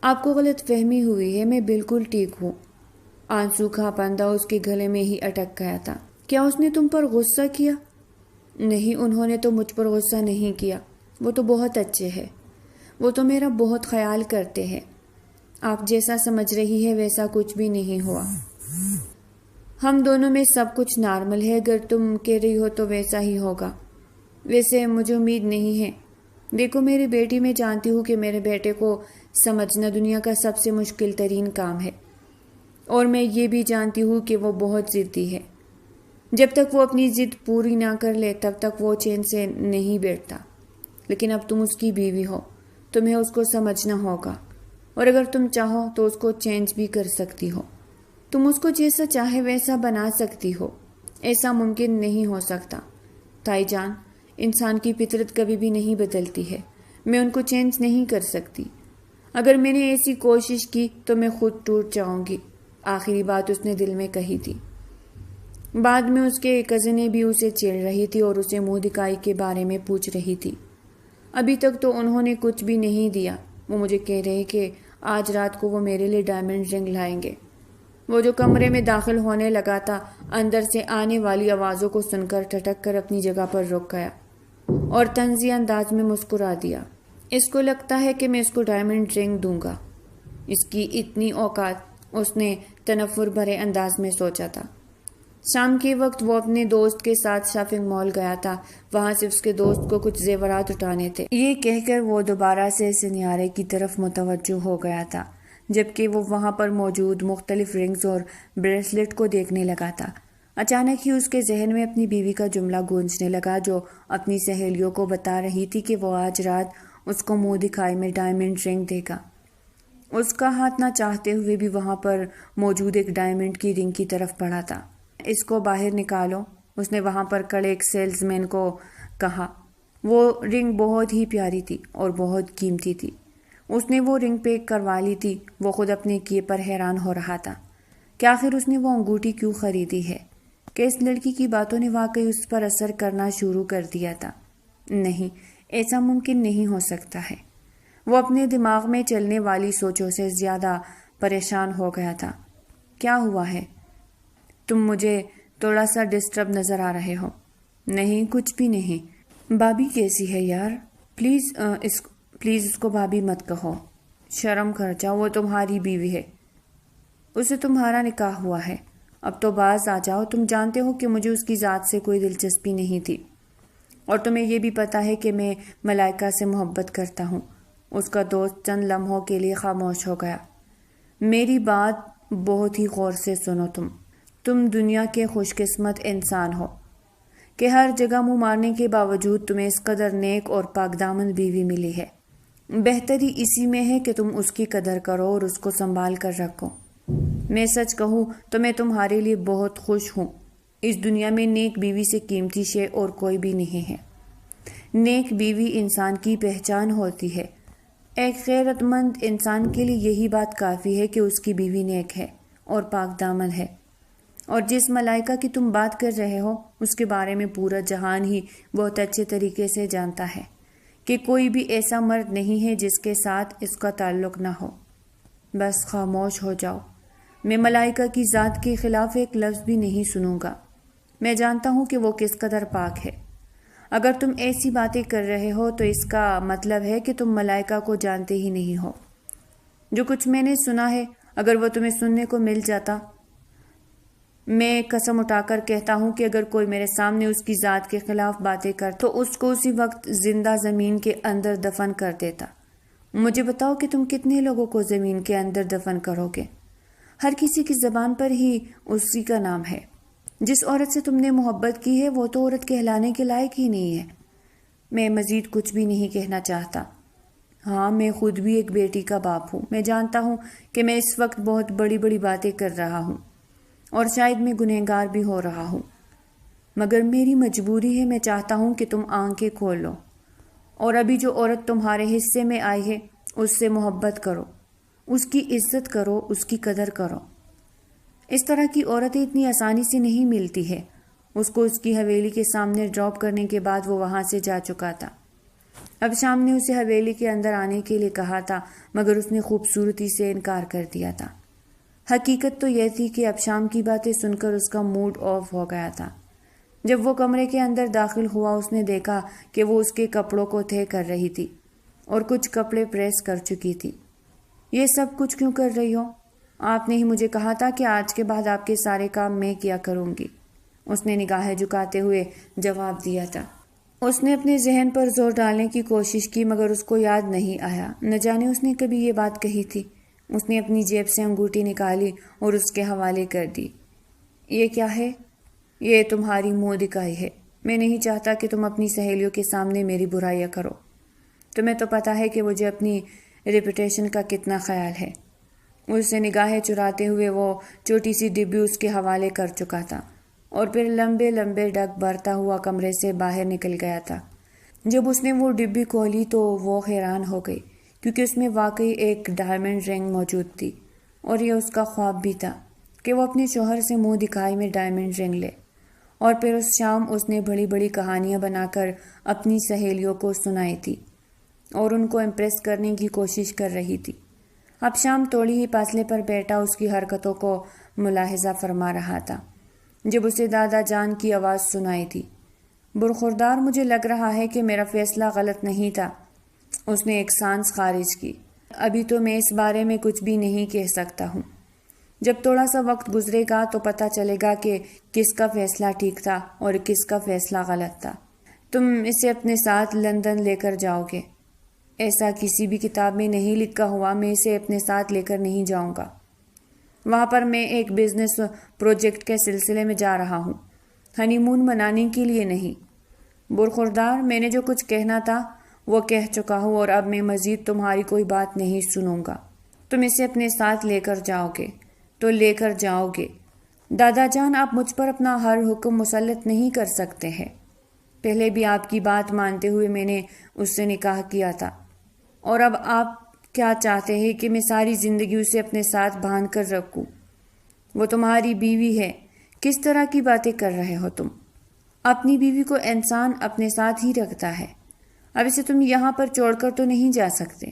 آپ کو غلط فہمی ہوئی ہے، میں بالکل ٹھیک ہوں۔ آنسو کا پندہ اس کے گلے میں ہی اٹک گیا تھا۔ کیا اس نے تم پر غصہ کیا؟ نہیں، انہوں نے تو مجھ پر غصہ نہیں کیا۔ وہ تو بہت اچھے ہیں، وہ تو میرا بہت خیال کرتے ہیں۔ آپ جیسا سمجھ رہی ہے ویسا کچھ بھی نہیں ہوا۔ ہم دونوں میں سب کچھ نارمل ہے، اگر تم کہہ رہی ہو تو ویسا ہی ہوگا۔ ویسے مجھے امید نہیں ہے۔ دیکھو میری بیٹی، میں جانتی ہوں کہ میرے بیٹے کو سمجھنا دنیا کا سب سے مشکل ترین کام ہے، اور میں یہ بھی جانتی ہوں کہ وہ بہت ضدی ہے۔ جب تک وہ اپنی ضد پوری نہ کر لے تب تک وہ چین سے نہیں بیٹھتا۔ لیکن اب تم اس کی بیوی ہو، تمہیں اس کو سمجھنا ہوگا، اور اگر تم چاہو تو اس کو چینج بھی کر سکتی ہو۔ تم اس کو جیسا چاہے ویسا بنا سکتی ہو۔ ایسا ممکن نہیں ہو سکتا تائی جان، انسان کی فطرت کبھی بھی نہیں بدلتی ہے۔ میں ان کو چینج نہیں کر سکتی۔ اگر میں نے ایسی کوشش کی تو میں خود ٹوٹ جاؤں گی۔ آخری بات اس نے دل میں کہی تھی۔ بعد میں اس کے کزنیں بھی اسے چھیڑ رہی تھی اور اسے منہ دکھائی کے بارے میں پوچھ رہی تھی۔ ابھی تک تو انہوں نے کچھ بھی نہیں دیا۔ وہ مجھے کہہ رہے کہ آج رات کو وہ میرے لیے ڈائمنڈ رنگ لائیں گے۔ وہ جو کمرے میں داخل ہونے لگا تھا، اندر سے آنے والی آوازوں کو سن کر ٹھٹک کر اپنی جگہ پر رک گیا اور طنزیہ انداز میں مسکرا دیا۔ اس کو لگتا ہے کہ میں اس کو ڈائمنڈ رنگ دوں گا، اس کی اتنی اوقات، اس نے تنفر بھرے انداز میں سوچا تھا۔ شام کے وقت وہ اپنے دوست کے ساتھ شاپنگ مال گیا تھا۔ وہاں سے اس کے دوست کو کچھ زیورات اٹھانے تھے۔ یہ کہہ کر وہ دوبارہ سے سنیارے کی طرف متوجہ ہو گیا تھا، جبکہ وہ وہاں پر موجود مختلف رنگز اور بریسلٹ کو دیکھنے لگا تھا۔ اچانک ہی اس کے ذہن میں اپنی بیوی کا جملہ گونجنے لگا، جو اپنی سہیلیوں کو بتا رہی تھی کہ وہ آج رات اس کو منہ دکھائی میں ڈائمنڈ رنگ دے گا۔ اس کا ہاتھ نہ چاہتے ہوئے بھی وہاں پر موجود ایک ڈائمنڈ کی رنگ کی طرف بڑھا تھا۔ اس کو باہر نکالو، اس نے وہاں پر کھڑے ایک سیلز مین کو کہا۔ وہ رنگ بہت ہی پیاری تھی اور بہت قیمتی تھی۔ اس نے وہ رنگ پیک کروا لی تھی۔ وہ خود اپنے کیے پر حیران ہو رہا تھا کہ آخر اس نے وہ انگوٹھی کیوں خریدی ہے، کہ اس لڑکی کی باتوں نے واقعی اس پر اثر کرنا شروع کر دیا تھا۔ نہیں، ایسا ممکن نہیں ہو سکتا ہے۔ وہ اپنے دماغ میں چلنے والی سوچوں سے زیادہ پریشان ہو گیا تھا۔ کیا ہوا ہے؟ تم مجھے تھوڑا سا ڈسٹرب نظر آ رہے ہو۔ نہیں، کچھ بھی نہیں۔ بھابی کیسی ہے یار؟ پلیز اس کو بھابی مت کہو، شرم کر جاؤ، وہ تمہاری بیوی ہے، اسے تمہارا نکاح ہوا ہے۔ اب تو باز آ جاؤ، تم جانتے ہو کہ مجھے اس کی ذات سے کوئی دلچسپی نہیں تھی۔ اور تمہیں یہ بھی پتہ ہے کہ میں ملائکہ سے محبت کرتا ہوں۔ اس کا دوست چند لمحوں کے لیے خاموش ہو گیا۔ میری بات بہت ہی غور سے سنو تم دنیا کے خوش قسمت انسان ہو کہ ہر جگہ منہ مارنے کے باوجود تمہیں اس قدر نیک اور پاک دامن بیوی ملی ہے۔ بہتری اسی میں ہے کہ تم اس کی قدر کرو اور اس کو سنبھال کر رکھو۔ میں سچ کہوں تو میں تمہارے لیے بہت خوش ہوں۔ اس دنیا میں نیک بیوی سے قیمتی شے اور کوئی بھی نہیں ہے۔ نیک بیوی انسان کی پہچان ہوتی ہے۔ ایک غیرت مند انسان کے لیے یہی بات کافی ہے کہ اس کی بیوی نیک ہے اور پاک دامن ہے۔ اور جس ملائکہ کی تم بات کر رہے ہو اس کے بارے میں پورا جہان ہی بہت اچھے طریقے سے جانتا ہے کہ کوئی بھی ایسا مرد نہیں ہے جس کے ساتھ اس کا تعلق نہ ہو۔ بس خاموش ہو جاؤ۔ میں ملائکہ کی ذات کے خلاف ایک لفظ بھی نہیں سنوں گا۔ میں جانتا ہوں کہ وہ کس قدر پاک ہے۔ اگر تم ایسی باتیں کر رہے ہو تو اس کا مطلب ہے کہ تم ملائکہ کو جانتے ہی نہیں ہو۔ جو کچھ میں نے سنا ہے اگر وہ تمہیں سننے کو مل جاتا، میں قسم اٹھا کر کہتا ہوں کہ اگر کوئی میرے سامنے اس کی ذات کے خلاف باتیں کر تو اس کو اسی وقت زندہ زمین کے اندر دفن کر دیتا۔ مجھے بتاؤ کہ تم کتنے لوگوں کو زمین کے اندر دفن کرو گے؟ ہر کسی کی زبان پر ہی اسی کا نام ہے۔ جس عورت سے تم نے محبت کی ہے وہ تو عورت کہلانے کے لائق ہی نہیں ہے۔ میں مزید کچھ بھی نہیں کہنا چاہتا۔ ہاں، میں خود بھی ایک بیٹی کا باپ ہوں۔ میں جانتا ہوں کہ میں اس وقت بہت بڑی بڑی باتیں کر رہا ہوں اور شاید میں گنہگار بھی ہو رہا ہوں، مگر میری مجبوری ہے۔ میں چاہتا ہوں کہ تم آنکھیں کھول لو اور ابھی جو عورت تمہارے حصے میں آئی ہے اس سے محبت کرو، اس کی عزت کرو، اس کی قدر کرو۔ اس طرح کی عورتیں اتنی آسانی سے نہیں ملتی ہے۔ اس کو اس کی حویلی کے سامنے ڈراپ کرنے کے بعد وہ وہاں سے جا چکا تھا۔ اب شام نے اسے حویلی کے اندر آنے کے لیے کہا تھا مگر اس نے خوبصورتی سے انکار کر دیا تھا۔ حقیقت تو یہ تھی کہ اب شام کی باتیں سن کر اس کا موڈ آف ہو گیا تھا۔ جب وہ کمرے کے اندر داخل ہوا اس نے دیکھا کہ وہ اس کے کپڑوں کو طے کر رہی تھی اور کچھ کپڑے پریس کر چکی تھی۔ یہ سب کچھ کیوں کر رہی ہو؟ آپ نے ہی مجھے کہا تھا کہ آج کے بعد آپ کے سارے کام میں کیا کروں گی۔ اس نے نگاہیں جھکاتے ہوئے جواب دیا تھا۔ اس نے اپنے ذہن پر زور ڈالنے کی کوشش کی مگر اس کو یاد نہیں آیا۔ نہ جانے اس نے کبھی یہ بات کہی تھی۔ اس نے اپنی جیب سے انگوٹھی نکالی اور اس کے حوالے کر دی۔ یہ کیا ہے؟ یہ تمہاری منہ دکھائی ہے۔ میں نہیں چاہتا کہ تم اپنی سہیلیوں کے سامنے میری برائیاں کرو۔ تمہیں تو پتہ ہے کہ مجھے اپنی ریپوٹیشن کا کتنا خیال ہے۔ اس سے نگاہیں چراتے ہوئے وہ چھوٹی سی ڈبی اس کے حوالے کر چکا تھا اور پھر لمبے لمبے ڈگ بھرتا ہوا کمرے سے باہر نکل گیا تھا۔ جب اس نے وہ ڈبی کھولی تو وہ حیران ہو گئی کیونکہ اس میں واقعی ایک ڈائمنڈ رنگ موجود تھی اور یہ اس کا خواب بھی تھا کہ وہ اپنے شوہر سے منہ دکھائی میں ڈائمنڈ رنگ لے۔ اور پھر اس شام اس نے بڑی بڑی کہانیاں بنا کر اپنی سہیلیوں کو سنائی تھی اور ان کو امپریس کرنے کی کوشش کر رہی تھی۔ اب شام تھوڑی ہی فاصلے پر بیٹھا اس کی حرکتوں کو ملاحظہ فرما رہا تھا جب اسے دادا جان کی آواز سنائی تھی۔ برخوردار، مجھے لگ رہا ہے کہ میرا فیصلہ غلط نہیں تھا۔ اس نے ایک سانس خارج کی۔ ابھی تو میں اس بارے میں کچھ بھی نہیں کہہ سکتا ہوں۔ جب تھوڑا سا وقت گزرے گا تو پتہ چلے گا کہ کس کا فیصلہ ٹھیک تھا اور کس کا فیصلہ غلط تھا۔ تم اسے اپنے ساتھ لندن لے کر جاؤ گے؟ ایسا کسی بھی کتاب میں نہیں لکھا ہوا۔ میں اسے اپنے ساتھ لے کر نہیں جاؤں گا۔ وہاں پر میں ایک بزنس پروجیکٹ کے سلسلے میں جا رہا ہوں، ہنی مون منانے کے لیے نہیں۔ برخوردار، میں نے جو کچھ کہنا تھا وہ کہہ چکا ہوں اور اب میں مزید تمہاری کوئی بات نہیں سنوں گا۔ تم اسے اپنے ساتھ لے کر جاؤ گے تو لے کر جاؤ گے۔ دادا جان، آپ مجھ پر اپنا ہر حکم مسلط نہیں کر سکتے ہیں۔ پہلے بھی آپ کی بات مانتے ہوئے میں نے اس سے نکاح کیا تھا اور اب آپ کیا چاہتے ہیں کہ میں ساری زندگی اسے اپنے ساتھ باندھ کر رکھوں؟ وہ تمہاری بیوی ہے۔ کس طرح کی باتیں کر رہے ہو تم؟ اپنی بیوی کو انسان اپنے ساتھ ہی رکھتا ہے۔ اب اسے تم یہاں پر چھوڑ کر تو نہیں جا سکتے۔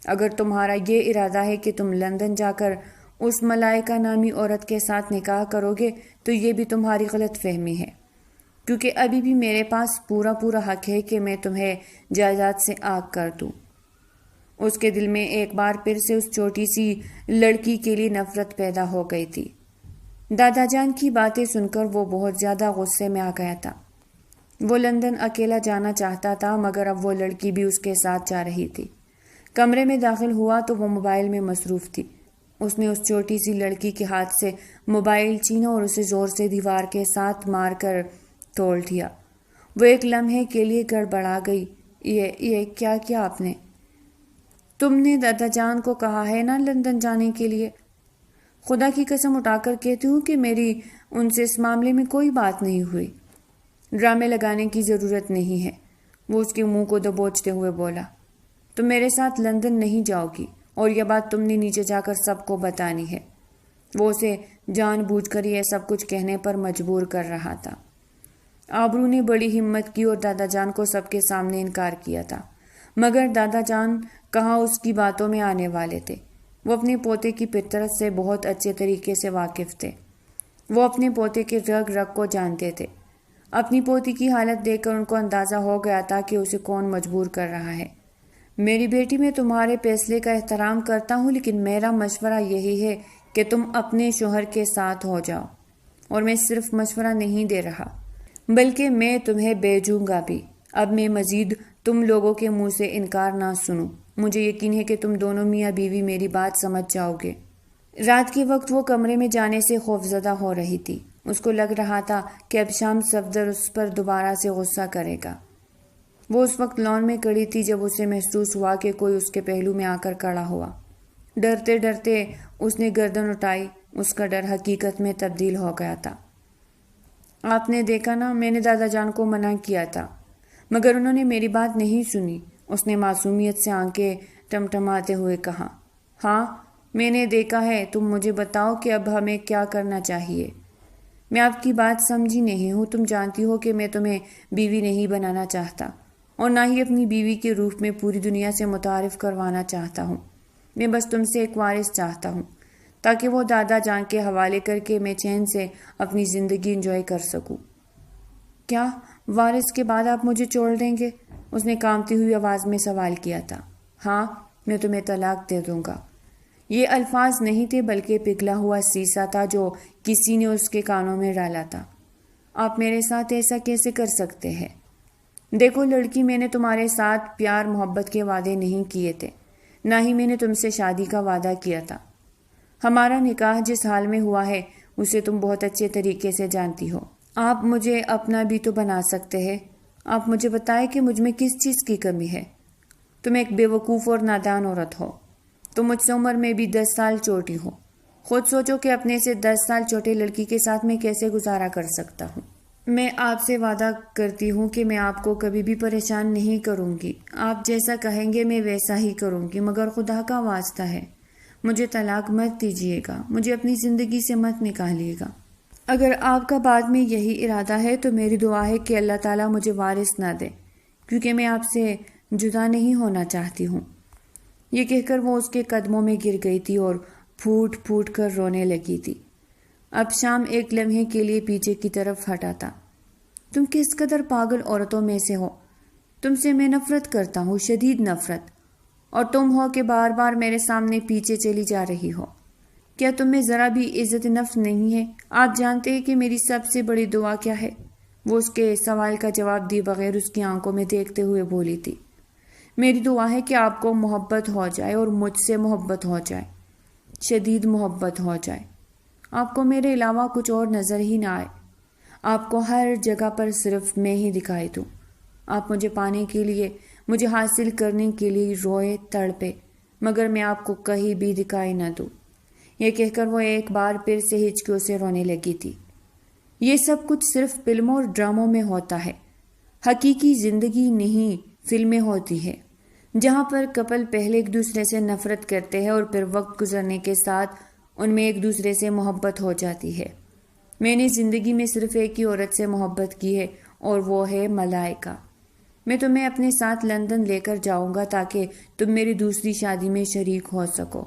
اگر تمہارا یہ ارادہ ہے کہ تم لندن جا کر اس ملائکہ نامی عورت کے ساتھ نکاح کرو گے تو یہ بھی تمہاری غلط فہمی ہے، کیونکہ ابھی بھی میرے پاس پورا حق ہے کہ میں تمہیں جائیداد سے آگ کر دوں۔ اس کے دل میں ایک بار پھر سے اس چھوٹی سی لڑکی کے لیے نفرت پیدا ہو گئی تھی۔ دادا جان کی باتیں سن کر وہ بہت زیادہ غصے میں آ گیا تھا۔ وہ لندن اکیلا جانا چاہتا تھا، مگر اب وہ لڑکی بھی اس کے ساتھ جا رہی تھی۔ کمرے میں داخل ہوا تو وہ موبائل میں مصروف تھی۔ اس نے اس چھوٹی سی لڑکی کے ہاتھ سے موبائل چھینا اور اسے زور سے دیوار کے ساتھ مار کر توڑ دیا۔ وہ ایک لمحے کے لیے گڑبڑا گئی۔ یہ کیا کیا آپ نے؟ تم نے دادا جان کو کہا ہے نا لندن جانے کے لیے؟ خدا کی قسم اٹھا کر کہتی ہوں کہ میری ان سے اس معاملے میں کوئی بات نہیں ہوئی۔ ڈرامے لگانے کی ضرورت نہیں ہے، وہ اس کے منہ کو دبوچتے ہوئے بولا۔ تم میرے ساتھ لندن نہیں جاؤ گی، اور یہ بات تم نے نیچے جا کر سب کو بتانی ہے۔ وہ اسے جان بوجھ کر یہ سب کچھ کہنے پر مجبور کر رہا تھا۔ آبرو نے بڑی ہمت کی اور دادا جان کو سب کے سامنے انکار کیا تھا، مگر دادا جان کہاں اس کی باتوں میں آنے والے تھے۔ وہ اپنے پوتے کی فطرت سے بہت اچھے طریقے سے واقف تھے۔ وہ اپنے پوتے کے رگ رگ کو جانتے تھے۔ اپنی پوتی کی حالت دیکھ کر ان کو اندازہ ہو گیا تھا کہ اسے کون مجبور کر رہا ہے۔ میری بیٹی، میں تمہارے فیصلے کا احترام کرتا ہوں، لیکن میرا مشورہ یہی ہے کہ تم اپنے شوہر کے ساتھ ہو جاؤ۔ اور میں صرف مشورہ نہیں دے رہا، بلکہ میں تمہیں بھیجوں گا بھی۔ اب میں مزید تم لوگوں کے منہ سے انکار نہ سنوں۔ مجھے یقین ہے کہ تم دونوں میاں بیوی میری بات سمجھ جاؤ گے۔ رات کے وقت وہ کمرے میں جانے سے خوفزدہ ہو رہی تھی۔ اس کو لگ رہا تھا کہ اب شام صفدر اس پر دوبارہ سے غصہ کرے گا۔ وہ اس وقت لان میں کھڑی تھی جب اسے محسوس ہوا کہ کوئی اس کے پہلو میں آ کر کھڑا ہوا۔ ڈرتے ڈرتے اس نے گردن اٹھائی۔ اس کا ڈر حقیقت میں تبدیل ہو گیا تھا۔ آپ نے دیکھا نا، میں نے دادا جان کو منع کیا تھا، مگر انہوں نے میری بات نہیں سنی۔ اس نے معصومیت سے آنکھیں ٹمٹماتے ہوئے کہا۔ ہاں، میں نے دیکھا ہے۔ تم مجھے بتاؤ کہ اب ہمیں کیا کرنا چاہیے۔ میں آپ کی بات سمجھی نہیں ہوں۔ تم جانتی ہو کہ میں تمہیں بیوی نہیں بنانا چاہتا، اور نہ ہی اپنی بیوی کے روپ میں پوری دنیا سے متعارف کروانا چاہتا ہوں۔ میں بس تم سے ایک وارث چاہتا ہوں، تاکہ وہ دادا جان کے حوالے کر کے میں چین سے اپنی زندگی انجوائے کر سکوں۔ کیا وارث کے بعد آپ مجھے چھوڑ دیں گے؟ اس نے کانپتی ہوئی آواز میں سوال کیا تھا۔ ہاں، میں تمہیں طلاق دے دوں گا۔ یہ الفاظ نہیں تھے، بلکہ پگھلا ہوا سیسا تھا جو کسی نے اس کے کانوں میں ڈالا تھا۔ آپ میرے ساتھ ایسا کیسے کر سکتے ہیں؟ دیکھو لڑکی، میں نے تمہارے ساتھ پیار محبت کے وعدے نہیں کیے تھے، نہ ہی میں نے تم سے شادی کا وعدہ کیا تھا۔ ہمارا نکاح جس حال میں ہوا ہے اسے تم بہت اچھے طریقے سے جانتی ہو۔ آپ مجھے اپنا بھی تو بنا سکتے ہیں۔ آپ مجھے بتائیں کہ مجھ میں کس چیز کی کمی ہے؟ تم ایک بے وقوف اور نادان عورت ہو۔ تم مجھ سے عمر میں بھی 10 سال چھوٹی ہو۔ خود سوچو کہ اپنے سے 10 سال چھوٹے لڑکی کے ساتھ میں کیسے گزارا کر سکتا ہوں۔ میں آپ سے وعدہ کرتی ہوں کہ میں آپ کو کبھی بھی پریشان نہیں کروں گی۔ آپ جیسا کہیں گے میں ویسا ہی کروں گی، مگر خدا کا واسطہ ہے مجھے طلاق مت دیجیے گا، مجھے اپنی زندگی سے مت نکالیے گا۔ اگر آپ کا بعد میں یہی ارادہ ہے تو میری دعا ہے کہ اللہ تعالیٰ مجھے وارث نہ دے، کیونکہ میں آپ سے جدا نہیں ہونا چاہتی ہوں۔ یہ کہہ کر وہ اس کے قدموں میں گر گئی تھی اور پھوٹ پھوٹ کر رونے لگی تھی۔ اب شام ایک لمحے کے لیے پیچھے کی طرف ہٹا تھا۔ تم کس قدر پاگل عورتوں میں سے ہو۔ تم سے میں نفرت کرتا ہوں، شدید نفرت، اور تم ہو کہ بار بار میرے سامنے پیچھے چلی جا رہی ہو۔ کیا تم میں ذرا بھی عزت نفس نہیں ہے؟ آپ جانتے ہیں کہ میری سب سے بڑی دعا کیا ہے؟ وہ اس کے سوال کا جواب دیے بغیر اس کی آنکھوں میں دیکھتے ہوئے بولی تھی۔ میری دعا ہے کہ آپ کو محبت ہو جائے اور مجھ سے محبت ہو جائے، شدید محبت ہو جائے۔ آپ کو میرے علاوہ کچھ اور نظر ہی نہ آئے۔ آپ کو ہر جگہ پر صرف میں ہی دکھائی دوں۔ آپ مجھے پانے کے لیے، مجھے حاصل کرنے کے لیے روئے تڑپے، مگر میں آپ کو کہیں بھی دکھائی نہ دوں۔ یہ کہہ کر وہ ایک بار پھر سے ہچکیوں سے رونے لگی تھی۔ یہ سب کچھ صرف فلموں اور ڈراموں میں ہوتا ہے، حقیقی زندگی نہیں فلمیں ہوتی ہے، جہاں پر کپل پہلے ایک دوسرے سے نفرت کرتے ہیں اور پھر وقت گزرنے کے ساتھ ان میں ایک دوسرے سے محبت ہو جاتی ہے۔ میں نے زندگی میں صرف ایک ہی عورت سے محبت کی ہے، اور وہ ہے ملائکہ۔ میں تمہیں اپنے ساتھ لندن لے کر جاؤں گا تاکہ تم میری دوسری شادی میں شریک ہو سکو۔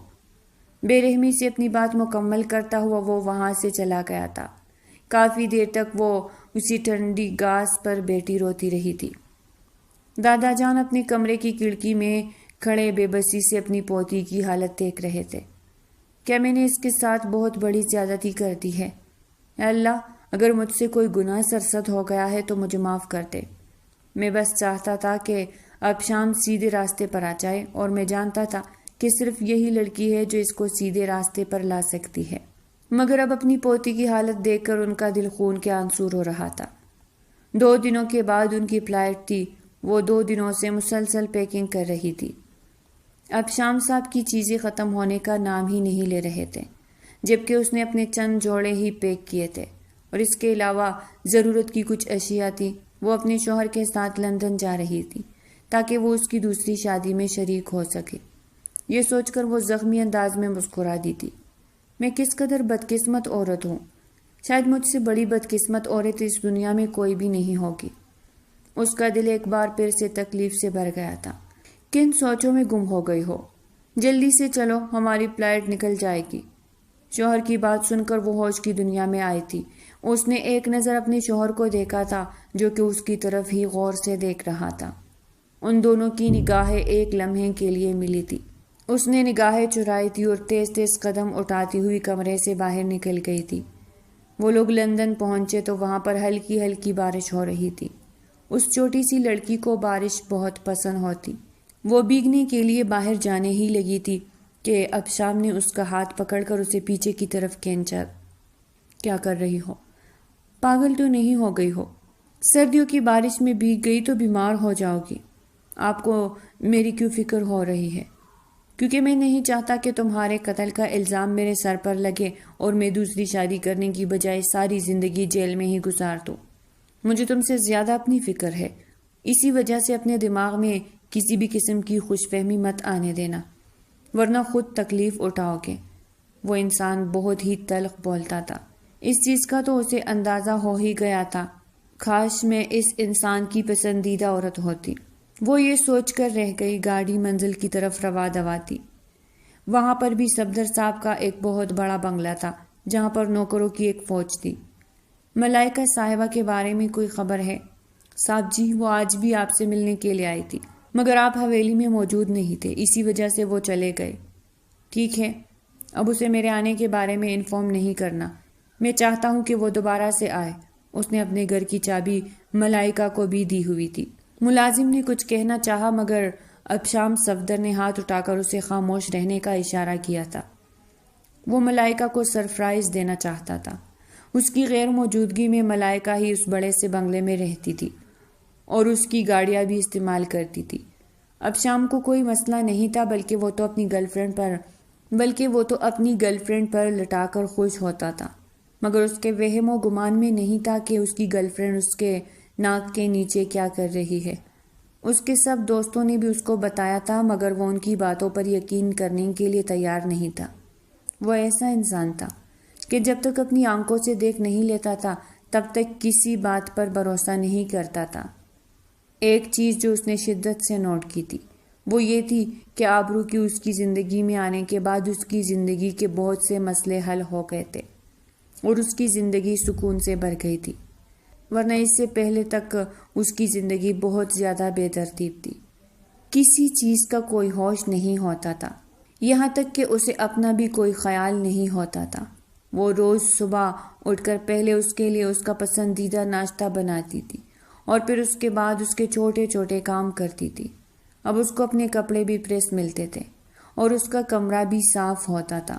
بے رحمی سے اپنی بات مکمل کرتا ہوا وہ وہاں سے چلا گیا تھا۔ کافی دیر تک وہ اسی ٹھنڈی گھاس پر بیٹھی روتی رہی تھی۔ دادا جان اپنے کمرے کی کھڑکی میں کھڑے بے بسی سے اپنی پوتی کی حالت دیکھ رہے تھے۔ کیا میں نے اس کے ساتھ بہت بڑی زیادتی کر دی ہے؟ اے اللہ، اگر مجھ سے کوئی گناہ سرزد ہو گیا ہے تو مجھے معاف کر دے۔ میں بس چاہتا تھا کہ اب شام سیدھے راستے پر آ جائے، اور میں جانتا تھا کہ صرف یہی لڑکی ہے جو اس کو سیدھے راستے پر لا سکتی ہے۔ مگر اب اپنی پوتی کی حالت دیکھ کر ان کا دل خون کے آنسور ہو رہا تھا۔ 2 دنوں کے بعد ان کی فلائٹ تھی۔ وہ 2 دنوں سے مسلسل پیکنگ کر رہی تھی۔ اب شام صاحب کی چیزیں ختم ہونے کا نام ہی نہیں لے رہے تھے، جبکہ اس نے اپنے چند جوڑے ہی پیک کیے تھے، اور اس کے علاوہ ضرورت کی کچھ اشیاء تھی۔ وہ اپنے شوہر کے ساتھ لندن جا رہی تھی تاکہ وہ اس کی دوسری شادی میں شریک ہو سکے۔ یہ سوچ کر وہ زخمی انداز میں مسکرا دی تھی۔ میں کس قدر بدقسمت عورت ہوں۔ شاید مجھ سے بڑی بدقسمت عورت اس دنیا میں کوئی بھی نہیں ہوگی۔ اس کا دل ایک بار پھر سے تکلیف سے بھر گیا تھا۔ کن سوچوں میں گم ہو گئی ہو؟ جلدی سے چلو، ہماری فلائٹ نکل جائے گی۔ شوہر کی بات سن کر وہ ہوش کی دنیا میں آئی تھی۔ اس نے ایک نظر اپنے شوہر کو دیکھا تھا جو کہ اس کی طرف ہی غور سے دیکھ رہا تھا۔ ان دونوں کی نگاہیں ایک لمحے کے لیے ملی تھی۔ اس نے نگاہیں چرائی تھی اور تیز تیز قدم اٹھاتی ہوئی کمرے سے باہر نکل گئی تھی۔ وہ لوگ لندن پہنچے تو وہاں پر ہلکی ہلکی بارش ہو رہی تھی۔ اس چھوٹی سی لڑکی کو بارش بہت پسند ہوتی۔ وہ بھیگنے کے لیے باہر جانے ہی لگی تھی کہ اب شام نے اس کا ہاتھ پکڑ کر اسے پیچھے کی طرف کھینچا۔ کیا کر رہی ہو؟ پاگل تو نہیں ہو گئی ہو؟ سردیوں کی بارش میں بھیگ گئی تو بیمار ہو جاؤ گی۔ آپ کو میری کیوں فکر ہو رہی ہے؟ کیونکہ میں نہیں چاہتا کہ تمہارے قتل کا الزام میرے سر پر لگے اور میں دوسری شادی کرنے کی بجائے ساری زندگی جیل میں ہی گزار دوں۔ مجھے تم سے زیادہ اپنی فکر ہے۔ اسی وجہ سے اپنے دماغ میں کسی بھی قسم کی خوش فہمی مت آنے دینا، ورنہ خود تکلیف اٹھاؤ گے۔ وہ انسان بہت ہی تلخ بولتا تھا۔ اس چیز کا تو اسے اندازہ ہو ہی گیا تھا۔ کاش میں اس انسان کی پسندیدہ عورت ہوتی۔ وہ یہ سوچ کر رہ گئی۔ گاڑی منزل کی طرف روا دوا تھی۔ وہاں پر بھی صفدر صاحب کا ایک بہت بڑا بنگلہ تھا جہاں پر نوکروں کی ایک فوج تھی۔ ملائکہ صاحبہ کے بارے میں کوئی خبر ہے؟ صاحب جی، وہ آج بھی آپ سے ملنے کے لیے آئی تھی، مگر آپ حویلی میں موجود نہیں تھے، اسی وجہ سے وہ چلے گئے۔ ٹھیک ہے، اب اسے میرے آنے کے بارے میں انفارم نہیں کرنا۔ میں چاہتا ہوں کہ وہ دوبارہ سے آئے۔ اس نے اپنے گھر کی چابی ملائکہ کو بھی دی ہوئی تھی۔ ملازم نے کچھ کہنا چاہا مگر اب شام صفدر نے ہاتھ اٹھا کر اسے خاموش رہنے کا اشارہ کیا تھا۔ وہ ملائکہ کو سرپرائز دینا چاہتا تھا۔ اس کی غیر موجودگی میں ملائکہ ہی اس بڑے سے بنگلے میں رہتی تھی اور اس کی گاڑیاں بھی استعمال کرتی تھی۔ اب شام کو کوئی مسئلہ نہیں تھا، بلکہ وہ تو اپنی گرل فرینڈ پر لٹا کر خوش ہوتا تھا، مگر اس کے وہم و گمان میں نہیں تھا کہ اس کی گرل فرینڈ اس کے ناک کے نیچے کیا کر رہی ہے۔ اس کے سب دوستوں نے بھی اس کو بتایا تھا، مگر وہ ان کی باتوں پر یقین کرنے کے لیے تیار نہیں تھا۔ وہ ایسا انسان تھا کہ جب تک اپنی آنکھوں سے دیکھ نہیں لیتا تھا تب تک کسی بات پر بھروسہ نہیں کرتا تھا۔ ایک چیز جو اس نے شدت سے نوٹ کی تھی وہ یہ تھی کہ آبرو کی اس کی زندگی میں آنے کے بعد اس کی زندگی کے بہت سے مسئلے حل ہو گئے تھے اور اس کی زندگی سکون سے بھر گئی تھی، ورنہ اس سے پہلے تک اس کی زندگی بہت زیادہ بے ترتیب تھی۔ کسی چیز کا کوئی ہوش نہیں ہوتا تھا، یہاں تک کہ اسے اپنا بھی کوئی خیال نہیں ہوتا تھا۔ وہ روز صبح اٹھ کر پہلے اس کے لیے اس کا پسندیدہ ناشتہ بناتی تھی اور پھر اس کے بعد اس کے چھوٹے چھوٹے کام کرتی تھی۔ اب اس کو اپنے کپڑے بھی پریس ملتے تھے اور اس کا کمرہ بھی صاف ہوتا تھا۔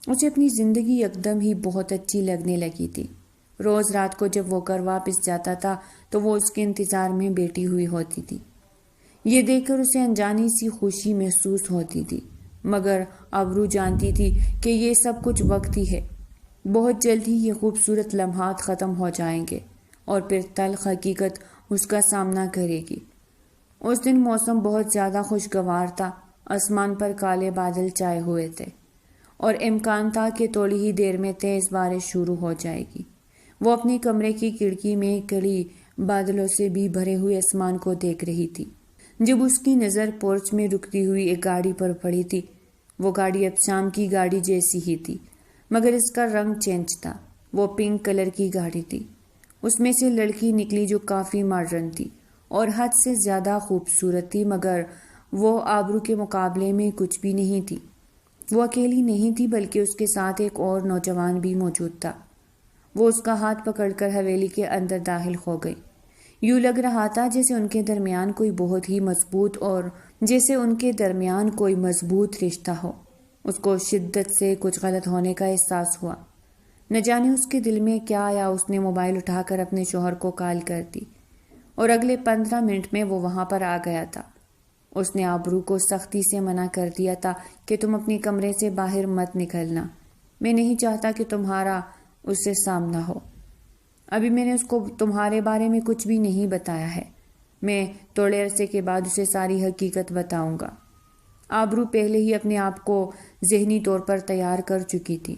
اسے اپنی زندگی یکدم ہی بہت اچھی لگنے لگی تھی۔ روز رات کو جب وہ گھر واپس جاتا تھا تو وہ اس کے انتظار میں بیٹھی ہوئی ہوتی تھی۔ یہ دیکھ کر اسے انجانی سی خوشی محسوس ہوتی تھی، مگر آبرو جانتی تھی کہ یہ سب کچھ وقت ہی ہے۔ بہت جلد ہی یہ خوبصورت لمحات ختم ہو جائیں گے اور پھر تلخ حقیقت اس کا سامنا کرے گی۔ اس دن موسم بہت زیادہ خوشگوار تھا۔ آسمان پر کالے بادل چھائے ہوئے تھے اور امکان تھا کہ تھوڑی ہی دیر میں تیز بارش شروع ہو جائے گی۔ وہ اپنے کمرے کی کھڑکی میں کڑی بادلوں سے بھی بھرے ہوئے آسمان کو دیکھ رہی تھی جب اس کی نظر پورچ میں رکتی ہوئی ایک گاڑی پر پڑی تھی۔ وہ گاڑی اب شام کی گاڑی جیسی ہی تھی، مگر اس کا رنگ چینج تھا۔ وہ پنک کلر کی گاڑی تھی۔ اس میں سے لڑکی نکلی جو کافی ماڈرن تھی اور حد سے زیادہ خوبصورت تھی، مگر وہ آبرو کے مقابلے میں کچھ بھی نہیں تھی۔ وہ اکیلی نہیں تھی بلکہ اس کے ساتھ ایک اور نوجوان بھی موجود تھا۔ وہ اس کا ہاتھ پکڑ کر حویلی کے اندر داخل ہو گئی۔ یوں لگ رہا تھا جیسے ان کے درمیان کوئی مضبوط رشتہ ہو۔ اس کو شدت سے کچھ غلط ہونے کا احساس ہوا۔ نہ جانے اس کے دل میں کیا آیا، اس نے موبائل اٹھا کر اپنے شوہر کو کال کر دی اور اگلے 15 منٹ میں وہ وہاں پر آ گیا تھا۔ اس نے آبرو کو سختی سے منع کر دیا تھا کہ تم اپنے کمرے سے باہر مت نکلنا، میں نہیں چاہتا کہ تمہارا اس سے سامنا ہو۔ ابھی میں نے اس کو تمہارے بارے میں کچھ بھی نہیں بتایا ہے، میں تھوڑے عرصے کے بعد اسے ساری حقیقت بتاؤں گا۔ آبرو پہلے ہی اپنے آپ کو ذہنی طور پر تیار کر چکی تھی۔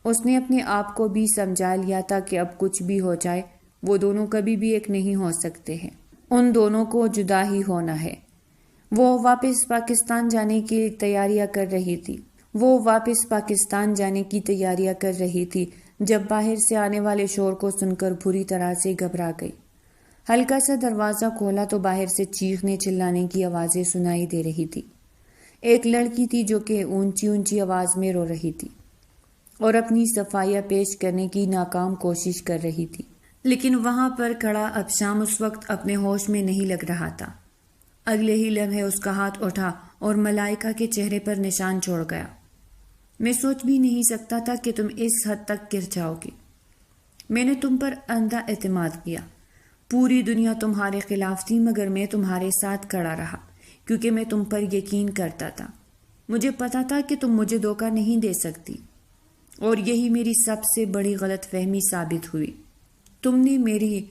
اس نے اپنے آپ کو بھی سمجھا لیا تھا کہ اب کچھ بھی ہو جائے وہ دونوں کبھی بھی ایک نہیں ہو سکتے ہیں، ان دونوں کو جدا ہی ہونا ہے۔ وہ واپس پاکستان جانے کی تیاریاں کر رہی تھی جب باہر سے آنے والے شور کو سن کر بری طرح سے گھبرا گئی۔ ہلکا سا دروازہ کھولا تو باہر سے چیخنے چلانے کی آوازیں سنائی دے رہی تھی۔ ایک لڑکی تھی جو کہ اونچی اونچی آواز میں رو رہی تھی اور اپنی صفائیاں پیش کرنے کی ناکام کوشش کر رہی تھی، لیکن وہاں پر کھڑا ابشام اس وقت اپنے ہوش میں نہیں لگ رہا تھا۔ اگلے ہی لمحے اس کا ہاتھ اٹھا اور ملائکہ کے چہرے پر نشان چھوڑ گیا۔ میں سوچ بھی نہیں سکتا تھا کہ تم اس حد تک گر جاؤ گی۔ میں نے تم پر اندھا اعتماد کیا، پوری دنیا تمہارے خلاف تھی مگر میں تمہارے ساتھ کھڑا رہا کیونکہ میں تم پر یقین کرتا تھا۔ مجھے پتا تھا کہ تم مجھے دھوکہ نہیں دے سکتی، اور یہی میری سب سے بڑی غلط فہمی ثابت ہوئی۔ تم نے میری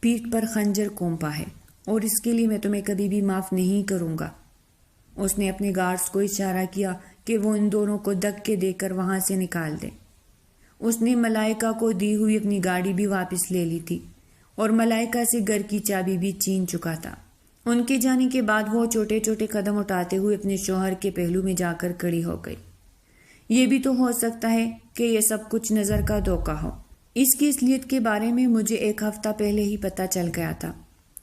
پیٹھ پر خنجر گھونپا ہے اور اس کے لیے میں تمہیں کبھی بھی معاف نہیں کروں گا۔ اس نے اپنے گارڈز کو اشارہ کیا کہ وہ ان دونوں کو دھکے دے کر وہاں سے نکال دے۔ اس نے ملائکہ کو دی ہوئی اپنی گاڑی بھی واپس لے لی تھی اور ملائکہ سے گھر کی چابی بھی چھین چکا تھا۔ ان کے جانے کے بعد وہ چھوٹے چھوٹے قدم اٹھاتے ہوئے اپنے شوہر کے پہلو میں جا کر کھڑی ہو گئی۔ یہ بھی تو ہو سکتا ہے کہ یہ سب کچھ نظر کا دھوکہ ہو۔ اس کی اصلیت کے بارے میں مجھے 1 ہفتہ پہلے ہی پتہ چل گیا تھا۔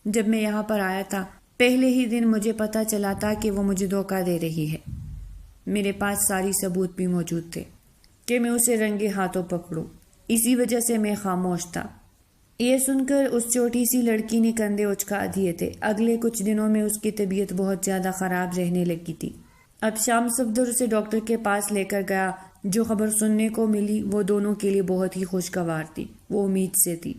جب میں یہاں پر آیا تھا پہلے ہی دن مجھے پتہ چلا تھا کہ وہ مجھے دھوکہ دے رہی ہے۔ میرے پاس ساری ثبوت بھی موجود تھے کہ میں اسے رنگے ہاتھوں پکڑوں، اسی وجہ سے میں خاموش تھا۔ یہ سن کر اس چھوٹی سی لڑکی نے کندھے اچکا دیے تھے۔ اگلے کچھ دنوں میں اس کی طبیعت بہت زیادہ خراب رہنے لگی تھی۔ اب شام صفدر اسے ڈاکٹر کے پاس لے کر گیا۔ جو خبر سننے کو ملی وہ دونوں کے لیے بہت ہی خوشگوار تھی۔ وہ امید سے تھی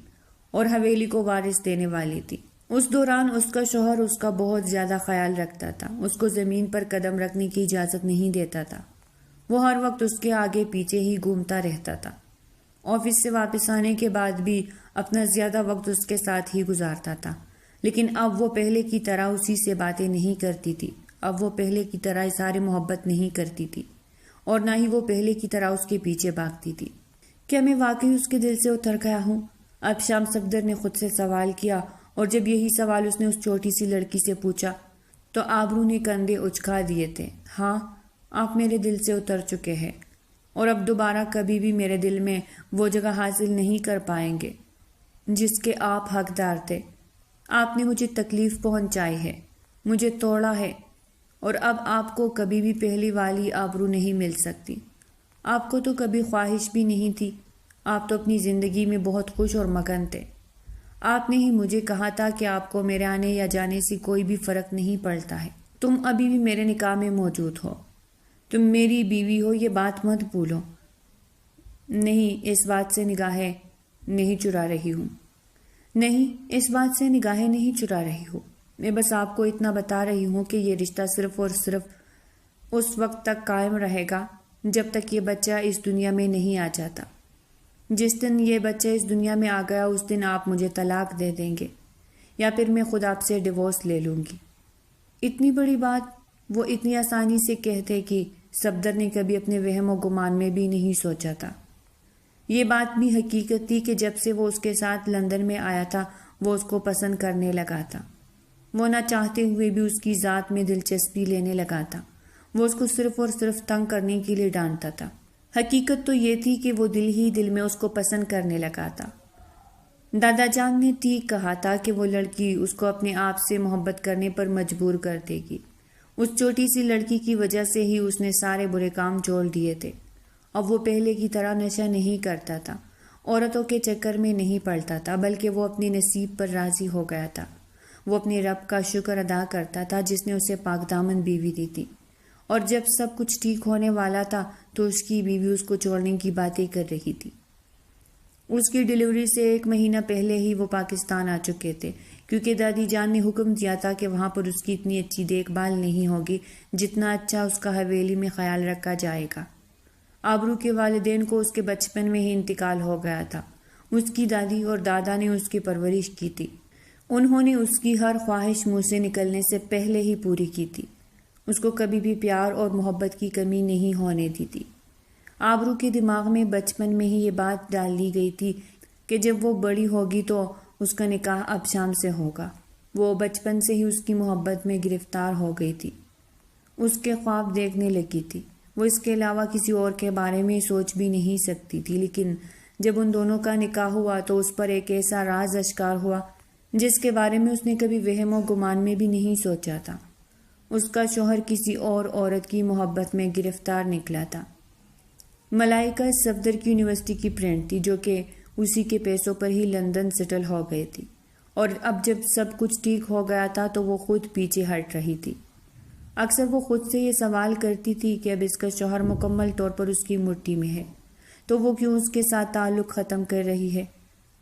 اور حویلی کو وارث دینے والی تھی۔ اس دوران اس کا شوہر اس کا بہت زیادہ خیال رکھتا تھا، اس کو زمین پر قدم رکھنے کی اجازت نہیں دیتا تھا۔ وہ ہر وقت اس کے آگے پیچھے ہی گھومتا رہتا تھا۔ آفس سے واپس آنے کے بعد بھی اپنا زیادہ وقت اس کے ساتھ ہی گزارتا تھا، لیکن اب وہ پہلے کی طرح اسی سے باتیں نہیں کرتی تھی۔ اب وہ پہلے کی طرح اظہار محبت نہیں کرتی تھی اور نہ ہی وہ پہلے کی طرح اس کے پیچھے بھاگتی تھی۔ کیا میں واقعی اس کے دل سے اتر گیا ہوں؟ اب شام صفدر نے خود سے سوال کیا، اور جب یہی سوال اس نے اس چھوٹی سی لڑکی سے پوچھا تو آبرو نے کندھے اچکا دیے تھے۔ ہاں، آپ میرے دل سے اتر چکے ہیں اور اب دوبارہ کبھی بھی میرے دل میں وہ جگہ حاصل نہیں کر پائیں گے جس کے آپ حقدار تھے۔ آپ نے مجھے تکلیف پہنچائی ہے، مجھے توڑا ہے، اور اب آپ کو کبھی بھی پہلی والی آبرو نہیں مل سکتی۔ آپ کو تو کبھی خواہش بھی نہیں تھی، آپ تو اپنی زندگی میں بہت خوش اور مگن تھے۔ آپ نے ہی مجھے کہا تھا کہ آپ کو میرے آنے یا جانے سے کوئی بھی فرق نہیں پڑتا ہے۔ تم ابھی بھی میرے نکاح میں موجود ہو، تم میری بیوی ہو، یہ بات مت بھولو۔ نہیں، اس بات سے نگاہیں نہیں چرا رہی ہوں۔ نہیں، اس بات سے نگاہیں نہیں چرا رہی ہوں۔ میں بس آپ کو اتنا بتا رہی ہوں کہ یہ رشتہ صرف اور صرف اس وقت تک قائم رہے گا جب تک یہ بچہ اس دنیا میں نہیں آ جاتا۔ جس دن یہ بچہ اس دنیا میں آ گیا اس دن آپ مجھے طلاق دے دیں گے یا پھر میں خود آپ سے ڈیورس لے لوں گی۔ اتنی بڑی بات وہ اتنی آسانی سے کہتے کہ صفدر نے کبھی اپنے وہم و گمان میں بھی نہیں سوچا تھا۔ یہ بات بھی حقیقت تھی کہ جب سے وہ اس کے ساتھ لندن میں آیا تھا وہ اس کو پسند کرنے لگا تھا۔ وہ نہ چاہتے ہوئے بھی اس کی ذات میں دلچسپی لینے لگا تھا۔ وہ اس کو صرف اور صرف تنگ کرنے کے لیے ڈانٹتا تھا۔ حقیقت تو یہ تھی کہ وہ دل ہی دل میں اس کو پسند کرنے لگا تھا۔ دادا جان نے ٹھیک کہا تھا کہ وہ لڑکی اس کو اپنے آپ سے محبت کرنے پر مجبور کر دے گی۔ اس چھوٹی سی لڑکی کی وجہ سے ہی اس نے سارے برے کام چھوڑ دیے تھے۔ اب وہ پہلے کی طرح نشہ نہیں کرتا تھا عورتوں کے چکر میں نہیں پڑتا تھا، بلکہ وہ اپنے نصیب پر راضی ہو گیا تھا۔ وہ اپنے رب کا شکر ادا کرتا تھا جس نے اسے پاک دامن بیوی دی تھی، اور جب سب کچھ ٹھیک ہونے والا تھا تو اس کی بیوی اس کو چھوڑنے کی باتیں کر رہی تھی۔ اس کی ڈیلیوری سے 1 مہینہ پہلے ہی وہ پاکستان آ چکے تھے، کیونکہ دادی جان نے حکم دیا تھا کہ وہاں پر اس کی اتنی اچھی دیکھ بھال نہیں ہوگی جتنا اچھا اس کا حویلی میں خیال رکھا جائے گا۔ آبرو کے والدین کو اس کے بچپن میں ہی انتقال ہو گیا تھا۔ اس کی دادی اور دادا نے اس کی پرورش کی تھی۔ انہوں نے اس کی ہر خواہش منہ سے نکلنے سے پہلے ہی پوری کی تھی۔ اس کو کبھی بھی پیار اور محبت کی کمی نہیں ہونے دی تھی۔ آبرو کے دماغ میں بچپن میں ہی یہ بات ڈال دی گئی تھی کہ جب وہ بڑی ہوگی تو اس کا نکاح ابشام سے ہوگا۔ وہ بچپن سے ہی اس کی محبت میں گرفتار ہو گئی تھی، اس کے خواب دیکھنے لگی تھی۔ وہ اس کے علاوہ کسی اور کے بارے میں سوچ بھی نہیں سکتی تھی، لیکن جب ان دونوں کا نکاح ہوا تو اس پر ایک ایسا راز اشکار ہوا جس کے بارے میں اس نے کبھی وہم و گمان میں بھی نہیں سوچا تھا۔ اس کا شوہر کسی اور عورت کی محبت میں گرفتار نکلا تھا۔ ملائکہ صفدر کی یونیورسٹی کی فرینڈ تھی جو کہ اسی کے پیسوں پر ہی لندن سیٹل ہو گئی تھی، اور اب جب سب کچھ ٹھیک ہو گیا تھا تو وہ خود پیچھے ہٹ رہی تھی۔ اکثر وہ خود سے یہ سوال کرتی تھی کہ اب اس کا شوہر مکمل طور پر اس کی مٹھی میں ہے تو وہ کیوں اس کے ساتھ تعلق ختم کر رہی ہے۔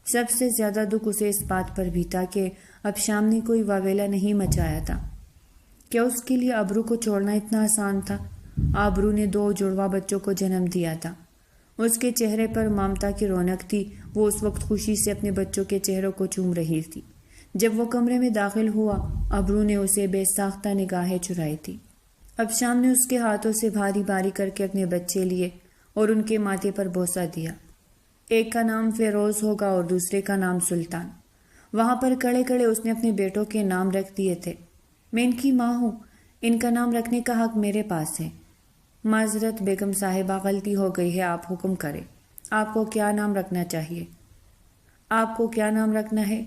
سب سے زیادہ دکھ اسے اس بات پر بھی تھا کہ اب شام نے کوئی واویلا نہیں مچایا تھا۔ کیا اس کے لیے آبرو کو چھوڑنا اتنا آسان تھا؟ آبرو نے 2 جڑواں بچوں کو جنم دیا تھا۔ اس کے چہرے پر ممتا کی رونق تھی۔ وہ اس وقت خوشی سے اپنے بچوں کے چہروں کو چوم رہی تھی۔ جب وہ کمرے میں داخل ہوا، آبرو نے اسے بے ساختہ نگاہیں چرائی تھی۔ اب شام نے اس کے ہاتھوں سے بھاری بھاری کر کے اپنے بچے لیے اور ان کے ماتھے پر بوسہ دیا۔ ایک کا نام فیروز ہوگا اور دوسرے کا نام سلطان۔ وہاں پر کڑے کڑے اس نے اپنے بیٹوں کے نام رکھ دیے تھے۔ میں ان کی ماں ہوں، ان کا نام رکھنے کا حق میرے پاس ہے۔ معذرت بیگم صاحبہ، غلطی ہو گئی ہے، آپ حکم کریں۔ آپ کو کیا نام رکھنا چاہیے؟ آپ کو کیا نام رکھنا ہے؟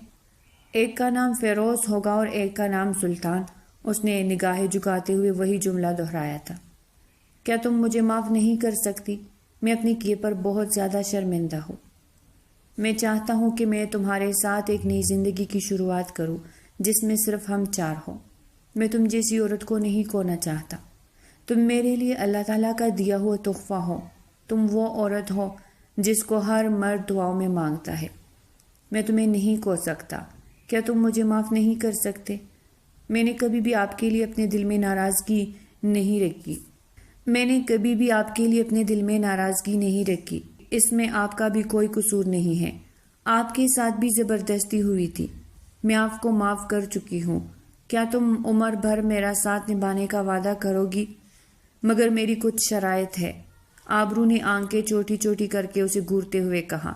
ایک کا نام فیروز ہوگا اور ایک کا نام سلطان۔ اس نے نگاہیں جھکاتے ہوئے وہی جملہ دہرایا تھا۔ کیا تم مجھے معاف نہیں کر سکتی؟ میں اپنے کیے پر بہت زیادہ شرمندہ ہوں۔ میں چاہتا ہوں کہ میں تمہارے ساتھ ایک نئی زندگی کی شروعات کروں جس میں صرف ہم 4 ہوں۔ میں تم جیسی عورت کو نہیں کھونا چاہتا۔ تم میرے لیے اللہ تعالیٰ کا دیا ہوا تحفہ ہو۔ تم وہ عورت ہو جس کو ہر مرد دعاؤں میں مانگتا ہے۔ میں تمہیں نہیں کھو سکتا۔ کیا تم مجھے معاف نہیں کر سکتے؟ میں نے کبھی بھی آپ کے لیے اپنے دل میں ناراضگی نہیں رکھی۔ اس میں آپ کا بھی کوئی قصور نہیں ہے۔ آپ کے ساتھ بھی زبردستی ہوئی تھی۔ میں آپ کو معاف کر چکی ہوں۔ کیا تم عمر بھر میرا ساتھ نبھانے کا وعدہ کرو گی؟ مگر میری کچھ شرائط ہے۔ آبرو نے آنکھیں چھوٹی چھوٹی کر کے اسے گھورتے ہوئے کہا۔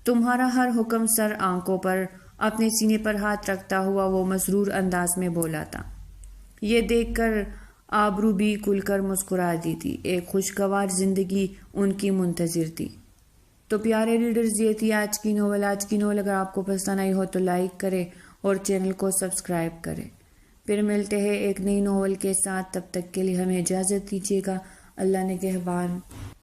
تمہارا ہر حکم سر آنکھوں پر اپنے سینے پر ہاتھ رکھتا ہوا وہ مسرور انداز میں بولا تھا۔ یہ دیکھ کر آبرو بھی کھل کر مسکرا دی تھی۔ ایک خوشگوار زندگی ان کی منتظر تھی۔ تو پیارے ریڈرز، یہ تھی آج کی ناول۔ اگر آپ کو پسند آئی ہو تو لائک کریں اور چینل کو سبسکرائب کریں۔ پھر ملتے ہیں ایک نئی ناول کے ساتھ، تب تک کے لیے ہمیں اجازت دیجیے گا۔ اللہ نگہبان۔